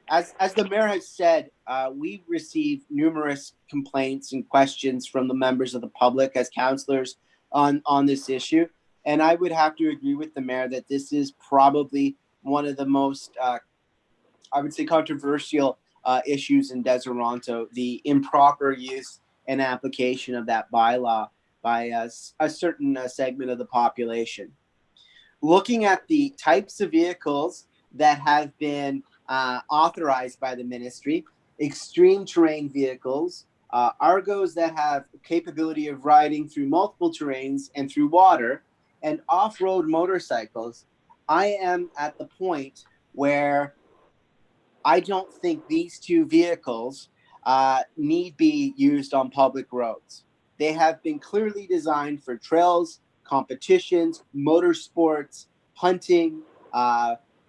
As the mayor has said, we received numerous complaints and questions from the members of the public as councillors on this issue. And I would have to agree with the mayor that this is probably one of the most, I would say, controversial issues in Deseronto, the improper use and application of that bylaw by a certain segment of the population. Looking at the types of vehicles that have been authorized by the ministry, extreme terrain vehicles, Argos that have capability of riding through multiple terrains and through water, and off-road motorcycles, I am at the point where I don't think these 2 vehicles need be used on public roads. They have been clearly designed for trails, competitions, motorsports, hunting.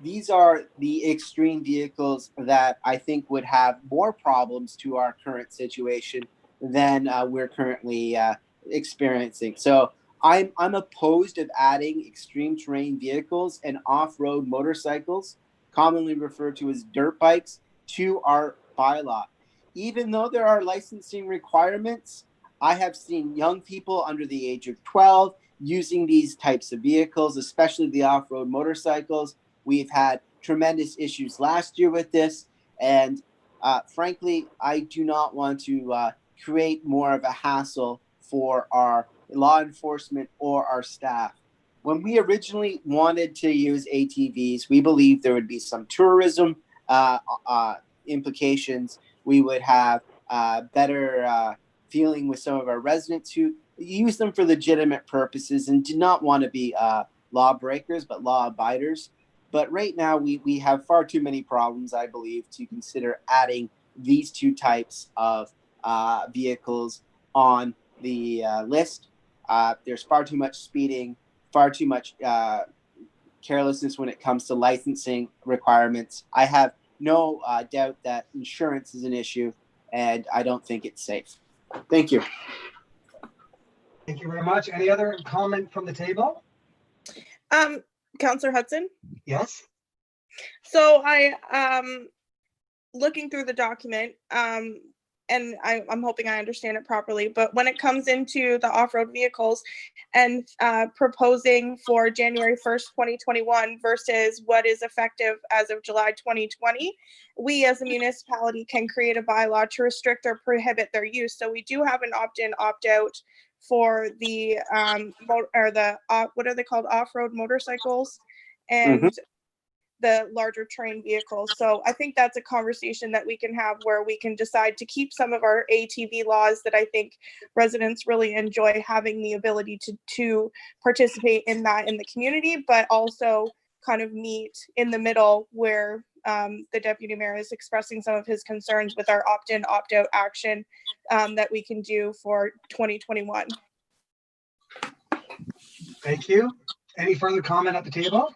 These are the extreme vehicles that I think would have more problems to our current situation than we're currently experiencing. So I'm opposed of adding extreme terrain vehicles and off-road motorcycles, commonly referred to as dirt bikes, to our bylaw. Even though there are licensing requirements, I have seen young people under the age of 12 using these types of vehicles, especially the off-road motorcycles. We've had tremendous issues last year with this. And frankly, I do not want to create more of a hassle for our law enforcement or our staff. When we originally wanted to use ATVs, we believed there would be some tourism implications. We would have better feeling with some of our residents who use them for legitimate purposes and did not want to be lawbreakers, but law abiders. But right now, we have far too many problems, I believe, to consider adding these 2 types of vehicles on the list. There's far too much speeding, far too much carelessness when it comes to licensing requirements. I have no doubt that insurance is an issue, and I don't think it's safe. Thank you. Thank you very much. Any other comment from the table? Councillor Hudson? Yes. So I, looking through the document, and I'm hoping I understand it properly, but when it comes into the off-road vehicles and proposing for January 1st, 2021 versus what is effective as of July 2020, we as a municipality can create a bylaw to restrict or prohibit their use. So we do have an opt-in, opt-out for the what are they called, off-road motorcycles and the larger terrain vehicles. So I think that's a conversation that we can have where we can decide to keep some of our ATV laws that I think residents really enjoy having the ability to participate in that in the community, but also kind of meet in the middle where the deputy mayor is expressing some of his concerns with our opt-in, opt-out action that we can do for 2021. Thank you. Any further comment at the table?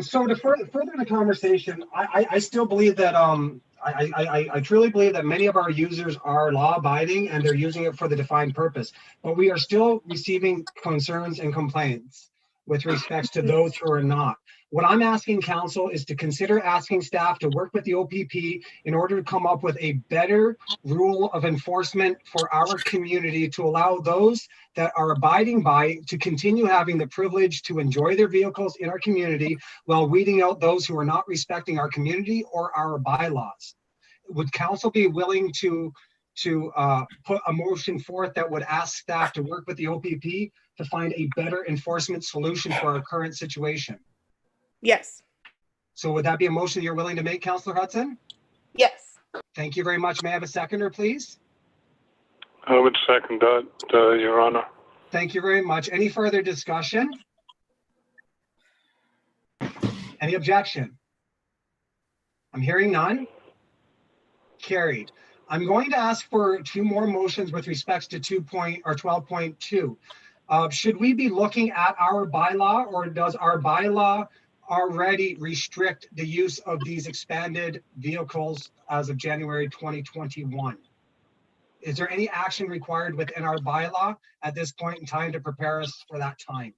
So to further the conversation, I still believe that I truly believe that many of our users are law abiding and they're using it for the defined purpose, but we are still receiving concerns and complaints with respects to those who are not. What I'm asking council is to consider asking staff to work with the OPP in order to come up with a better rule of enforcement for our community to allow those that are abiding by to continue having the privilege to enjoy their vehicles in our community while weeding out those who are not respecting our community or our bylaws. would council be willing to put a motion forth that would ask staff to work with the OPP to find a better enforcement solution for our current situation? Yes. So would that be a motion you're willing to make, Councillor Hudson? Yes. Thank you very much. May I have a seconder, please? I would second that, Your Honor. Thank you very much. Any further discussion? Any objection? I'm hearing none. Carried. I'm going to ask for two more motions with respects to 12.2. Should we be looking at our bylaw, or does our bylaw already restrict the use of these expanded vehicles as of January 2021? Is there any action required within our bylaw at this point in time to prepare us for that time?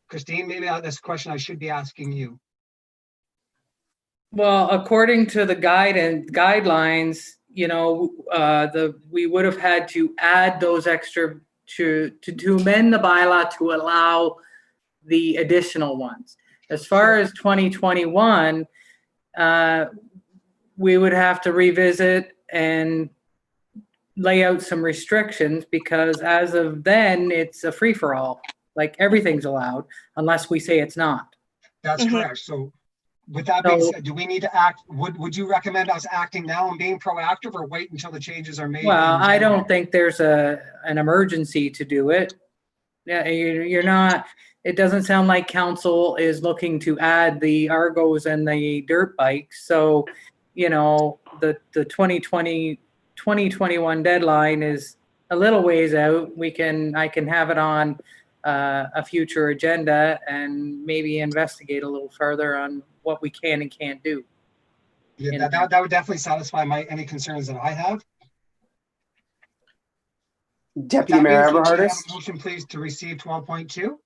Christine, maybe this question I should be asking you. Well, according to the guidelines, we would have had to add those extra to amend the bylaw to allow the additional ones. As far as 2021, we would have to revisit and lay out some restrictions, because as of then, it's a free-for-all. Like, everything's allowed unless we say it's not. That's correct. So with that being said, do we need to act? Would you recommend us acting now and being proactive, or wait until the changes are made? Well, I don't think there's an emergency to do it. Yeah, you're not. It doesn't sound like council is looking to add the Argos and the dirt bikes. So, the 2021 deadline is a little ways out. I can have it on a future agenda and maybe investigate a little further on what we can and can't do. Yeah, that would definitely satisfy any concerns that I have. Deputy Mayor Everhardis. Motion, please, to receive 12.2.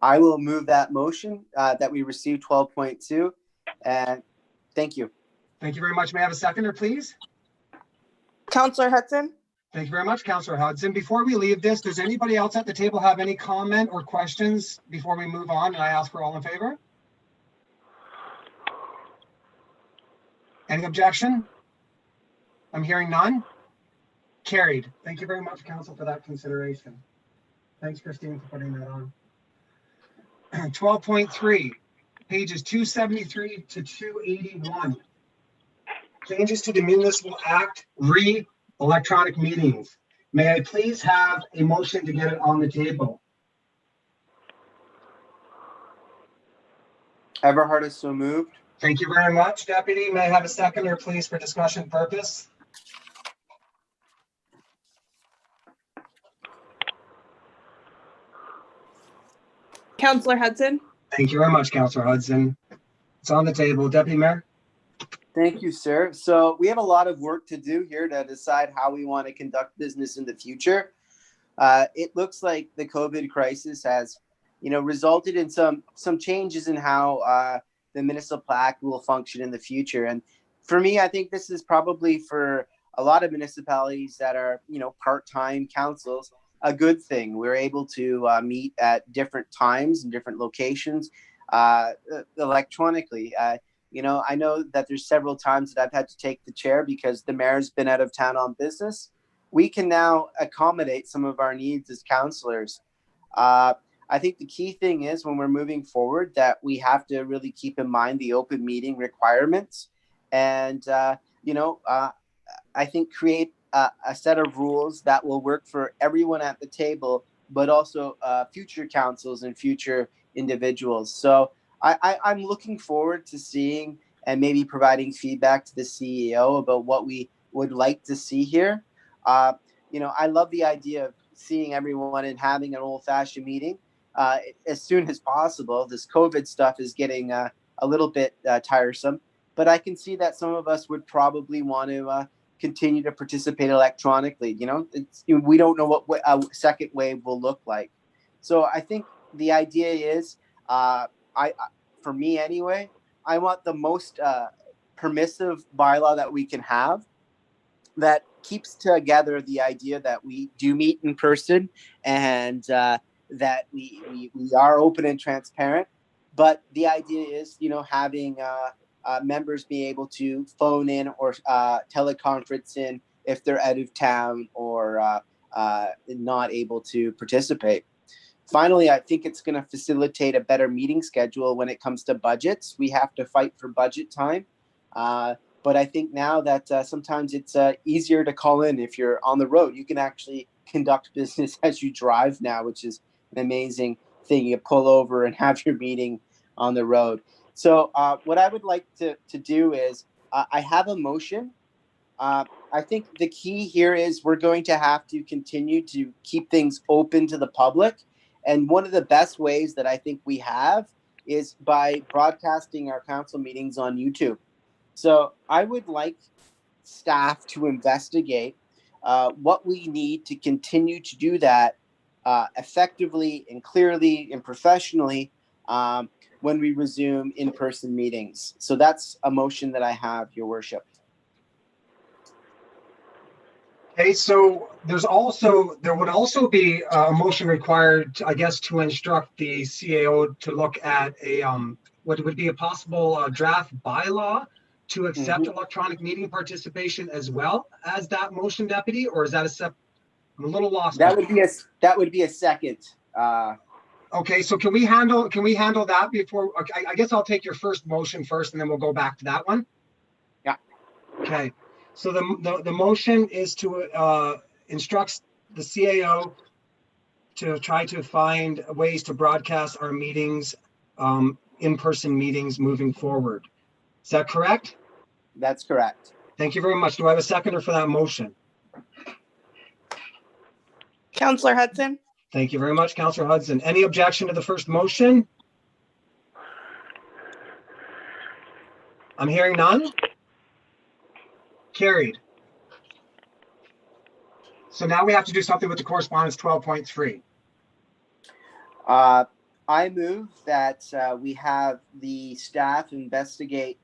I will move that motion that we receive 12.2. And thank you. Thank you very much. May I have a seconder, please? Councillor Hudson. Thank you very much, Councillor Hudson. Before we leave this, does anybody else at the table have any comment or questions before we move on? And I ask for all in favor. Any objection? I'm hearing none. Carried. Thank you very much, Council, for that consideration. Thanks, Christine, for putting that on. 12.3, pages 273 to 281. Changes to the Municipal Act electronic meetings. May I please have a motion to get it on the table? Everhardis, so moved. Thank you very much, Deputy. May I have a seconder, please, for discussion purpose? Councillor Hudson. Thank you very much, Councillor Hudson. It's on the table. Deputy Mayor. Thank you, sir. So we have a lot of work to do here to decide how we want to conduct business in the future. It looks like the COVID crisis has, resulted in some changes in how the Municipal Act will function in the future. And for me, I think this is probably, for a lot of municipalities that are, part-time councils, a good thing. We're able to meet at different times and different locations electronically. I know that there's several times that I've had to take the chair because the mayor's been out of town on business. We can now accommodate some of our needs as councillors. I think the key thing is, when we're moving forward, that we have to really keep in mind the open meeting requirements, and I think create a set of rules that will work for everyone at the table, but also future councils and future individuals. So I'm looking forward to seeing and maybe providing feedback to the CEO about what we would like to see here. I love the idea of seeing everyone and having an old-fashioned meeting as soon as possible. This COVID stuff is getting a little bit tiresome, but I can see that some of us would probably want to continue to participate electronically. We don't know what a second wave will look like. So I think the idea is, for me anyway, I want the most permissive bylaw that we can have, that keeps together the idea that we do meet in person, and that we are open and transparent. But the idea is, having members being able to phone in or teleconference in if they're out of town or not able to participate. Finally, I think it's going to facilitate a better meeting schedule when it comes to budgets. We have to fight for budget time. But I think now that sometimes it's easier to call in if you're on the road. You can actually conduct business as you drive now, which is an amazing thing. You pull over and have your meeting on the road. So what I would like to do is I have a motion. I think the key here is we're going to have to continue to keep things open to the public. And one of the best ways that I think we have is by broadcasting our council meetings on YouTube. So I would like staff to investigate what we need to continue to do that effectively and clearly and professionally when we resume in-person meetings. So that's a motion that I have, Your Worship. Okay, so there would also be a motion required, I guess, to instruct the CAO to look at what would be a possible draft bylaw to accept electronic meeting participation as well as that motion, Deputy, or is that I'm a little lost. That would be a second. Okay, so can we handle that before? Okay, I guess I'll take your first motion first, and then we'll go back to that one. Yeah. Okay. So the motion is to instruct the CAO to try to find ways to broadcast our meetings, in-person meetings moving forward. Is that correct? That's correct. Thank you very much. Do I have a seconder for that motion? Councillor Hudson. Thank you very much, Councillor Hudson. Any objection to the first motion? I'm hearing none. Carried. So now we have to do something with the correspondence 12.3. I move that we have the staff investigate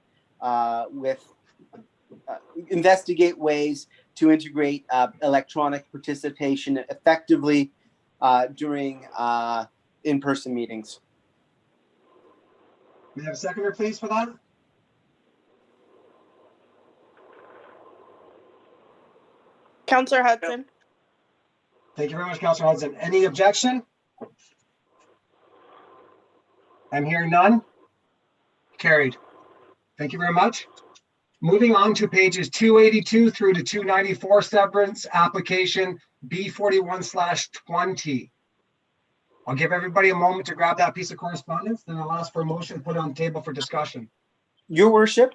ways to integrate electronic participation effectively during in-person meetings. May I have a seconder, please, for that? Councillor Hudson. Thank you very much, Councillor Hudson. Any objection? I'm hearing none. Carried. Thank you very much. Moving on to pages 282 through to 294, severance application B41/20. I'll give everybody a moment to grab that piece of correspondence, then I'll ask for a motion put on the table for discussion. Your Worship,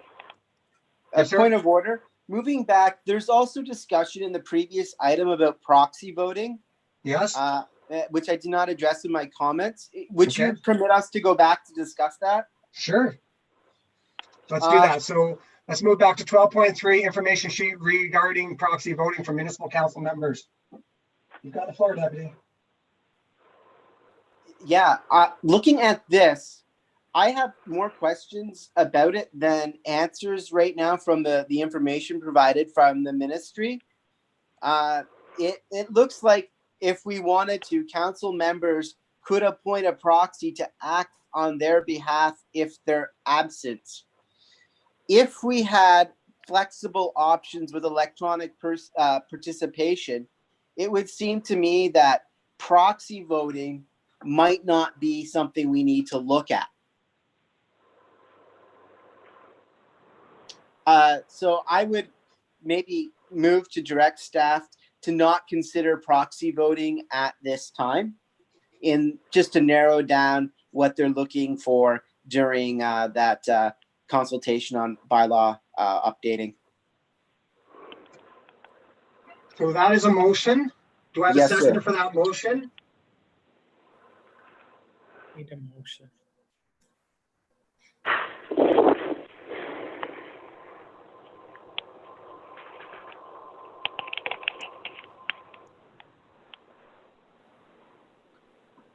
Yes, a point of order. Moving back, there's also discussion in the previous item about proxy voting. Yes. Which I did not address in my comments. Would you Okay. permit us to go back to discuss that? Sure. Let's do that. So let's move back to 12.3, information sheet regarding proxy voting for municipal council members. You've got the floor, Deputy. Yeah, looking at this, I have more questions about it than answers right now from the information provided from the ministry. It looks like if we wanted to, council members could appoint a proxy to act on their behalf if they're absent. If we had flexible options with electronic participation, it would seem to me that proxy voting might not be something we need to look at. So I would maybe move to direct staff to not consider proxy voting at this time, just to narrow down what they're looking for during that consultation on bylaw updating. So that is a motion. Do I have Yes, a seconder sir. for that motion? Need a motion.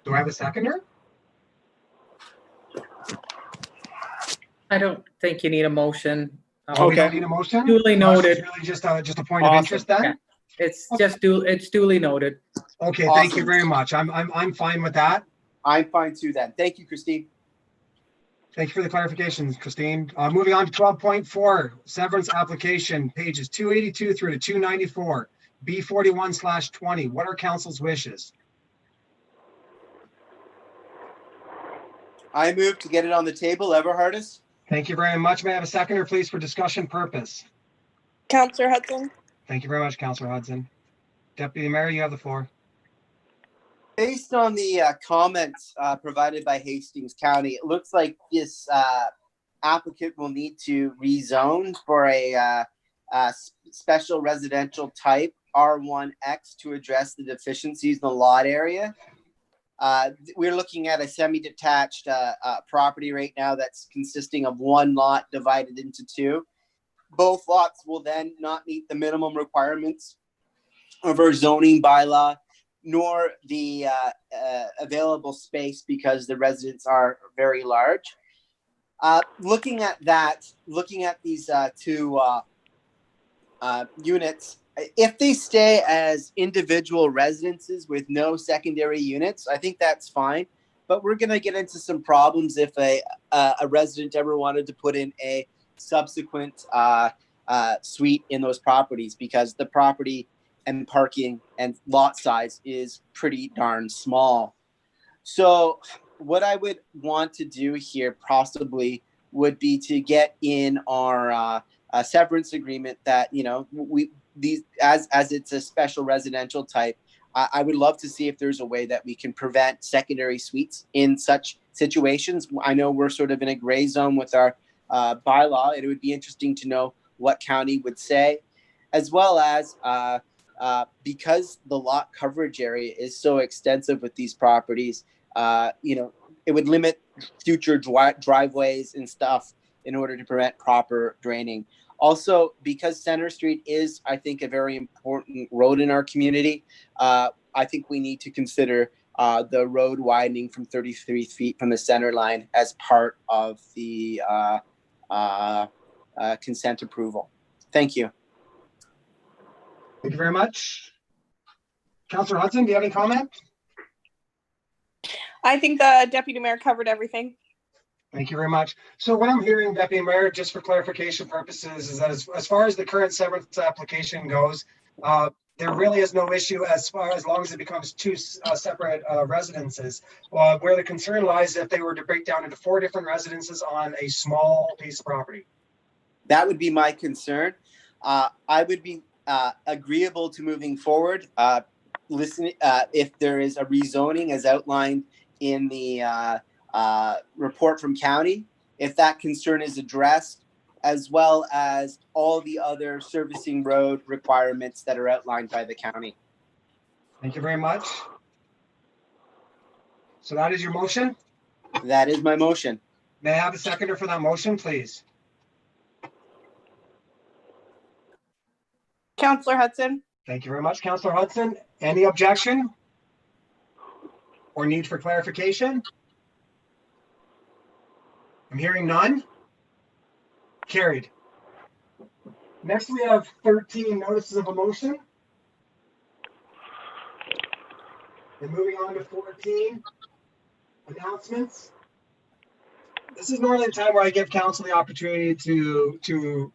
Do I have a seconder? I don't think you need a motion. Oh, we don't need a motion? Duly No, it's noted. Really just a point of Awesome. interest then? Yeah. It's just it's duly noted. Okay, thank you Awesome. very much. I'm fine with that. I'm fine too then. Thank you, Christine. Thank you for the clarification, Christine. Moving on to 12.4, severance application, pages 282 through to 294, B41/20. What are council's wishes? I move to get it on the table. Everhardis? Thank you very much. May I have a seconder, please, for discussion purpose? Counselor Hudson. Thank you very much, Councillor Hudson. Deputy Mayor, you have the floor. Based on the comments provided by Hastings County, it looks like this applicant will need to rezone for a special residential type R1X to address the deficiencies in the lot area. We're looking at a semi-detached property right now that's consisting of one lot divided into two. Both lots will then not meet the minimum requirements of our zoning bylaw, nor the available space because the residents are very large. Looking at these two units, if they stay as individual residences with no secondary units, I think that's fine. But we're going to get into some problems if a resident ever wanted to put in a subsequent suite in those properties, because the property and parking and lot size is pretty darn small. So what I would want to do here possibly would be to get in our severance agreement that, you know, as it's a special residential type, I would love to see if there's a way that we can prevent secondary suites in such situations. I know we're sort of in a gray zone with our bylaw. It would be interesting to know what county would say, as well as because the lot coverage area is so extensive with these properties, it would limit future driveways and stuff in order to prevent proper draining. Also, because Center Street is, I think, a very important road in our community, I think we need to consider the road widening from 33 feet from the center line as part of the consent approval. Thank you. Thank you very much. Councillor Hudson, do you have any comment? I think the Deputy Mayor covered everything. Thank you very much. So what I'm hearing, Deputy Mayor, just for clarification purposes, is that as far as the current severance application goes, there really is no issue as long as it becomes two separate residences. Where the concern lies if they were to break down into 4 different residences on a small piece of property. That would be my concern. I would be agreeable to moving forward. If there is a rezoning as outlined in the report from county, if that concern is addressed, as well as all the other servicing road requirements that are outlined by the county. Thank you very much. So that is your motion? That is my motion. May I have a seconder for that motion, please? Councillor Hudson. Thank you very much, Councillor Hudson. Any objection or need for clarification? I'm hearing none. Carried. Next, we have 13 notices of a motion. And moving on to 14, announcements. This is normally the time where I give council the opportunity to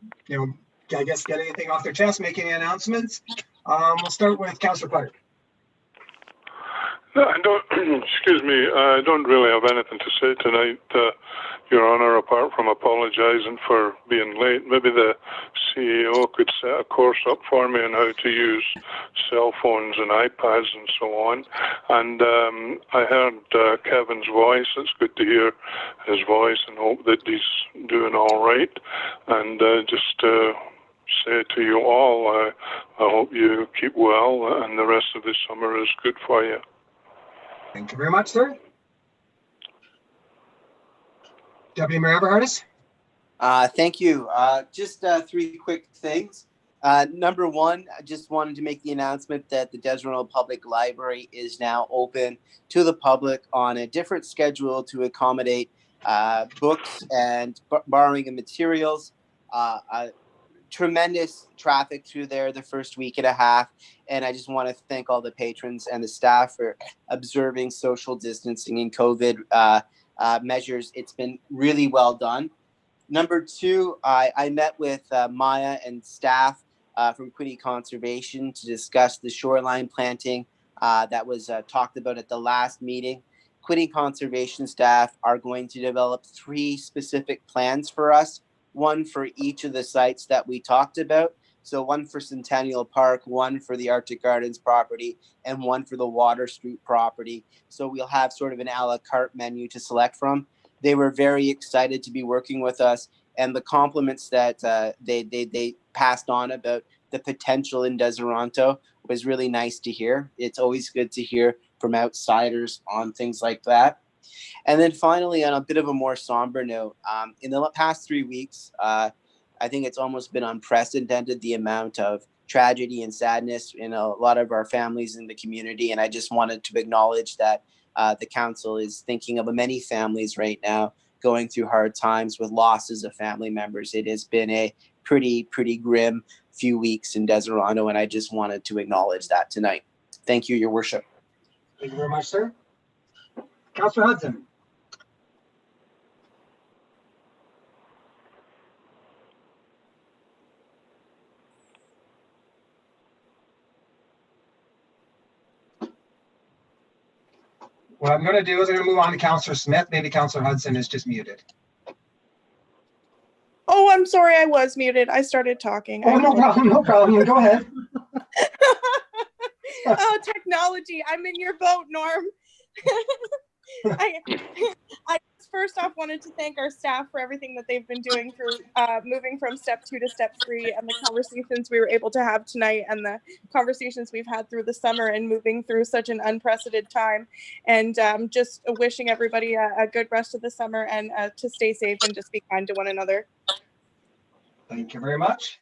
I guess, get anything off their chest, make any announcements. We'll start with Councillor Clark. No, I don't, excuse me, I don't really have anything to say tonight, Your Honour, apart from apologising for being late. Maybe the CEO could set a course up for me on how to use cell phones and iPads and so on. And I heard Kevin's voice. It's good to hear his voice and hope that he's doing all right. And just say to you all, I hope you keep well and the rest of the summer is good for you. Thank you very much, sir. Deputy Mayor Everhardis. Thank you. Just 3 quick things. Number one, I just wanted to make the announcement that the Deseret Public Library is now open to the public on a different schedule to accommodate books and borrowing of materials. Tremendous traffic through there the first week and a half, and I just want to thank all the patrons and the staff for observing social distancing and COVID measures, it's been really well done. Number two, I met with Maya and staff from Quinte Conservation to discuss the shoreline planting that was talked about at the last meeting. Quinte Conservation staff are going to develop 3 specific plans for us, one for each of the sites that we talked about. So one for Centennial Park, one for the Arctic Gardens property, and one for the Water Street property. So we'll have sort of an a la carte menu to select from. They were very excited to be working with us, and the compliments that they passed on about the potential in Deseronto was really nice to hear. It's always good to hear from outsiders on things like that. And then finally, on a bit of a more somber note, in the past 3 weeks, I think it's almost been unprecedented, the amount of tragedy and sadness in a lot of our families in the community. And I just wanted to acknowledge that the council is thinking of many families right now going through hard times with losses of family members. It has been a pretty grim few weeks in Deseronto, and I just wanted to acknowledge that tonight. Thank you, Your Worship. Thank you very much, sir. Councillor Hudson. What I'm going to do is I'm going to move on to Councillor Smith. Maybe Councillor Hudson is just muted. Oh, I'm sorry, I was muted. I started talking. Oh, no problem, no problem. Go ahead. Oh, technology. I'm in your boat, Norm. I first off wanted to thank our staff for everything that they've been doing through moving from step 2 to step 3, and the conversations we were able to have tonight, and the conversations we've had through the summer, and moving through such an unprecedented time. And just wishing everybody a good rest of the summer, and to stay safe and just be kind to one another. Thank you very much.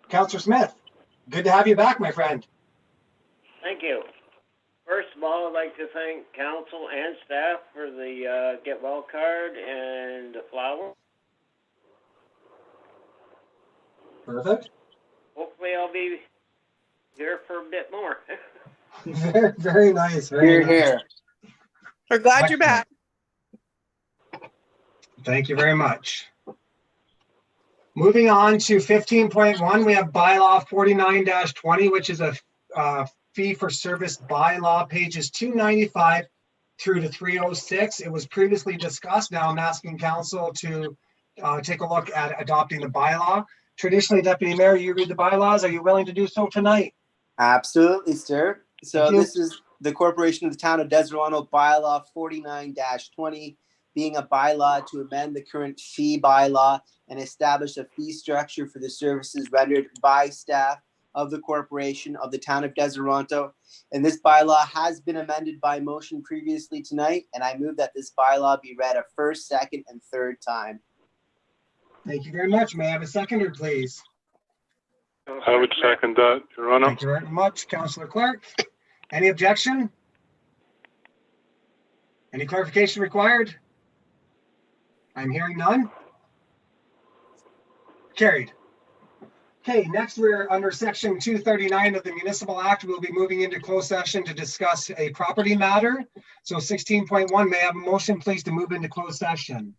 Councillor Smith, good to have you back, my friend. Thank you. First of all, I'd like to thank council and staff for the Get Well card and the flower. Perfect. Hopefully I'll be here for a bit more. Very, very nice. Very Here, nice. here. We're glad you're back. Thank you very much. Moving on to 15.1, we have bylaw 49-20, which is a fee for service bylaw, pages 295 through to 306. It was previously discussed. Now I'm asking council to take a look at adopting the bylaw. Traditionally, Deputy Mayor, you read the bylaws. Are you willing to do so tonight? Absolutely, sir. So Thank you. this is the Corporation of the Town of Deseronto bylaw 49-20, being a bylaw to amend the current fee bylaw and establish a fee structure for the services rendered by staff of the Corporation of the Town of Deseronto. And this bylaw has been amended by motion previously tonight, and I move that this bylaw be read a first, second, and third time. Thank you very much. May I have a seconder, please? I would second that, Your Honor. Thank you very much, Councillor Clark. Any objection? Any clarification required? I'm hearing none. Carried. Okay, next we're under section 239 of the Municipal Act. We'll be moving into closed session to discuss a property matter. So 16.1, may I have a motion, please, to move into closed session?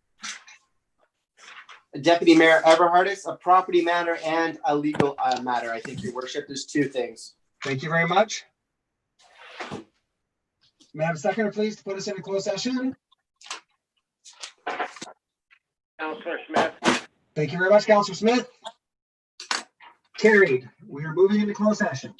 Deputy Mayor Everhardis, a property matter and a legal matter. I think, Your Worship, there's 2 things. Thank you very much. May I have a seconder, please, to put us into closed session? Councillor Smith. Thank you very much, Councillor Smith. Carried. We are moving into closed session.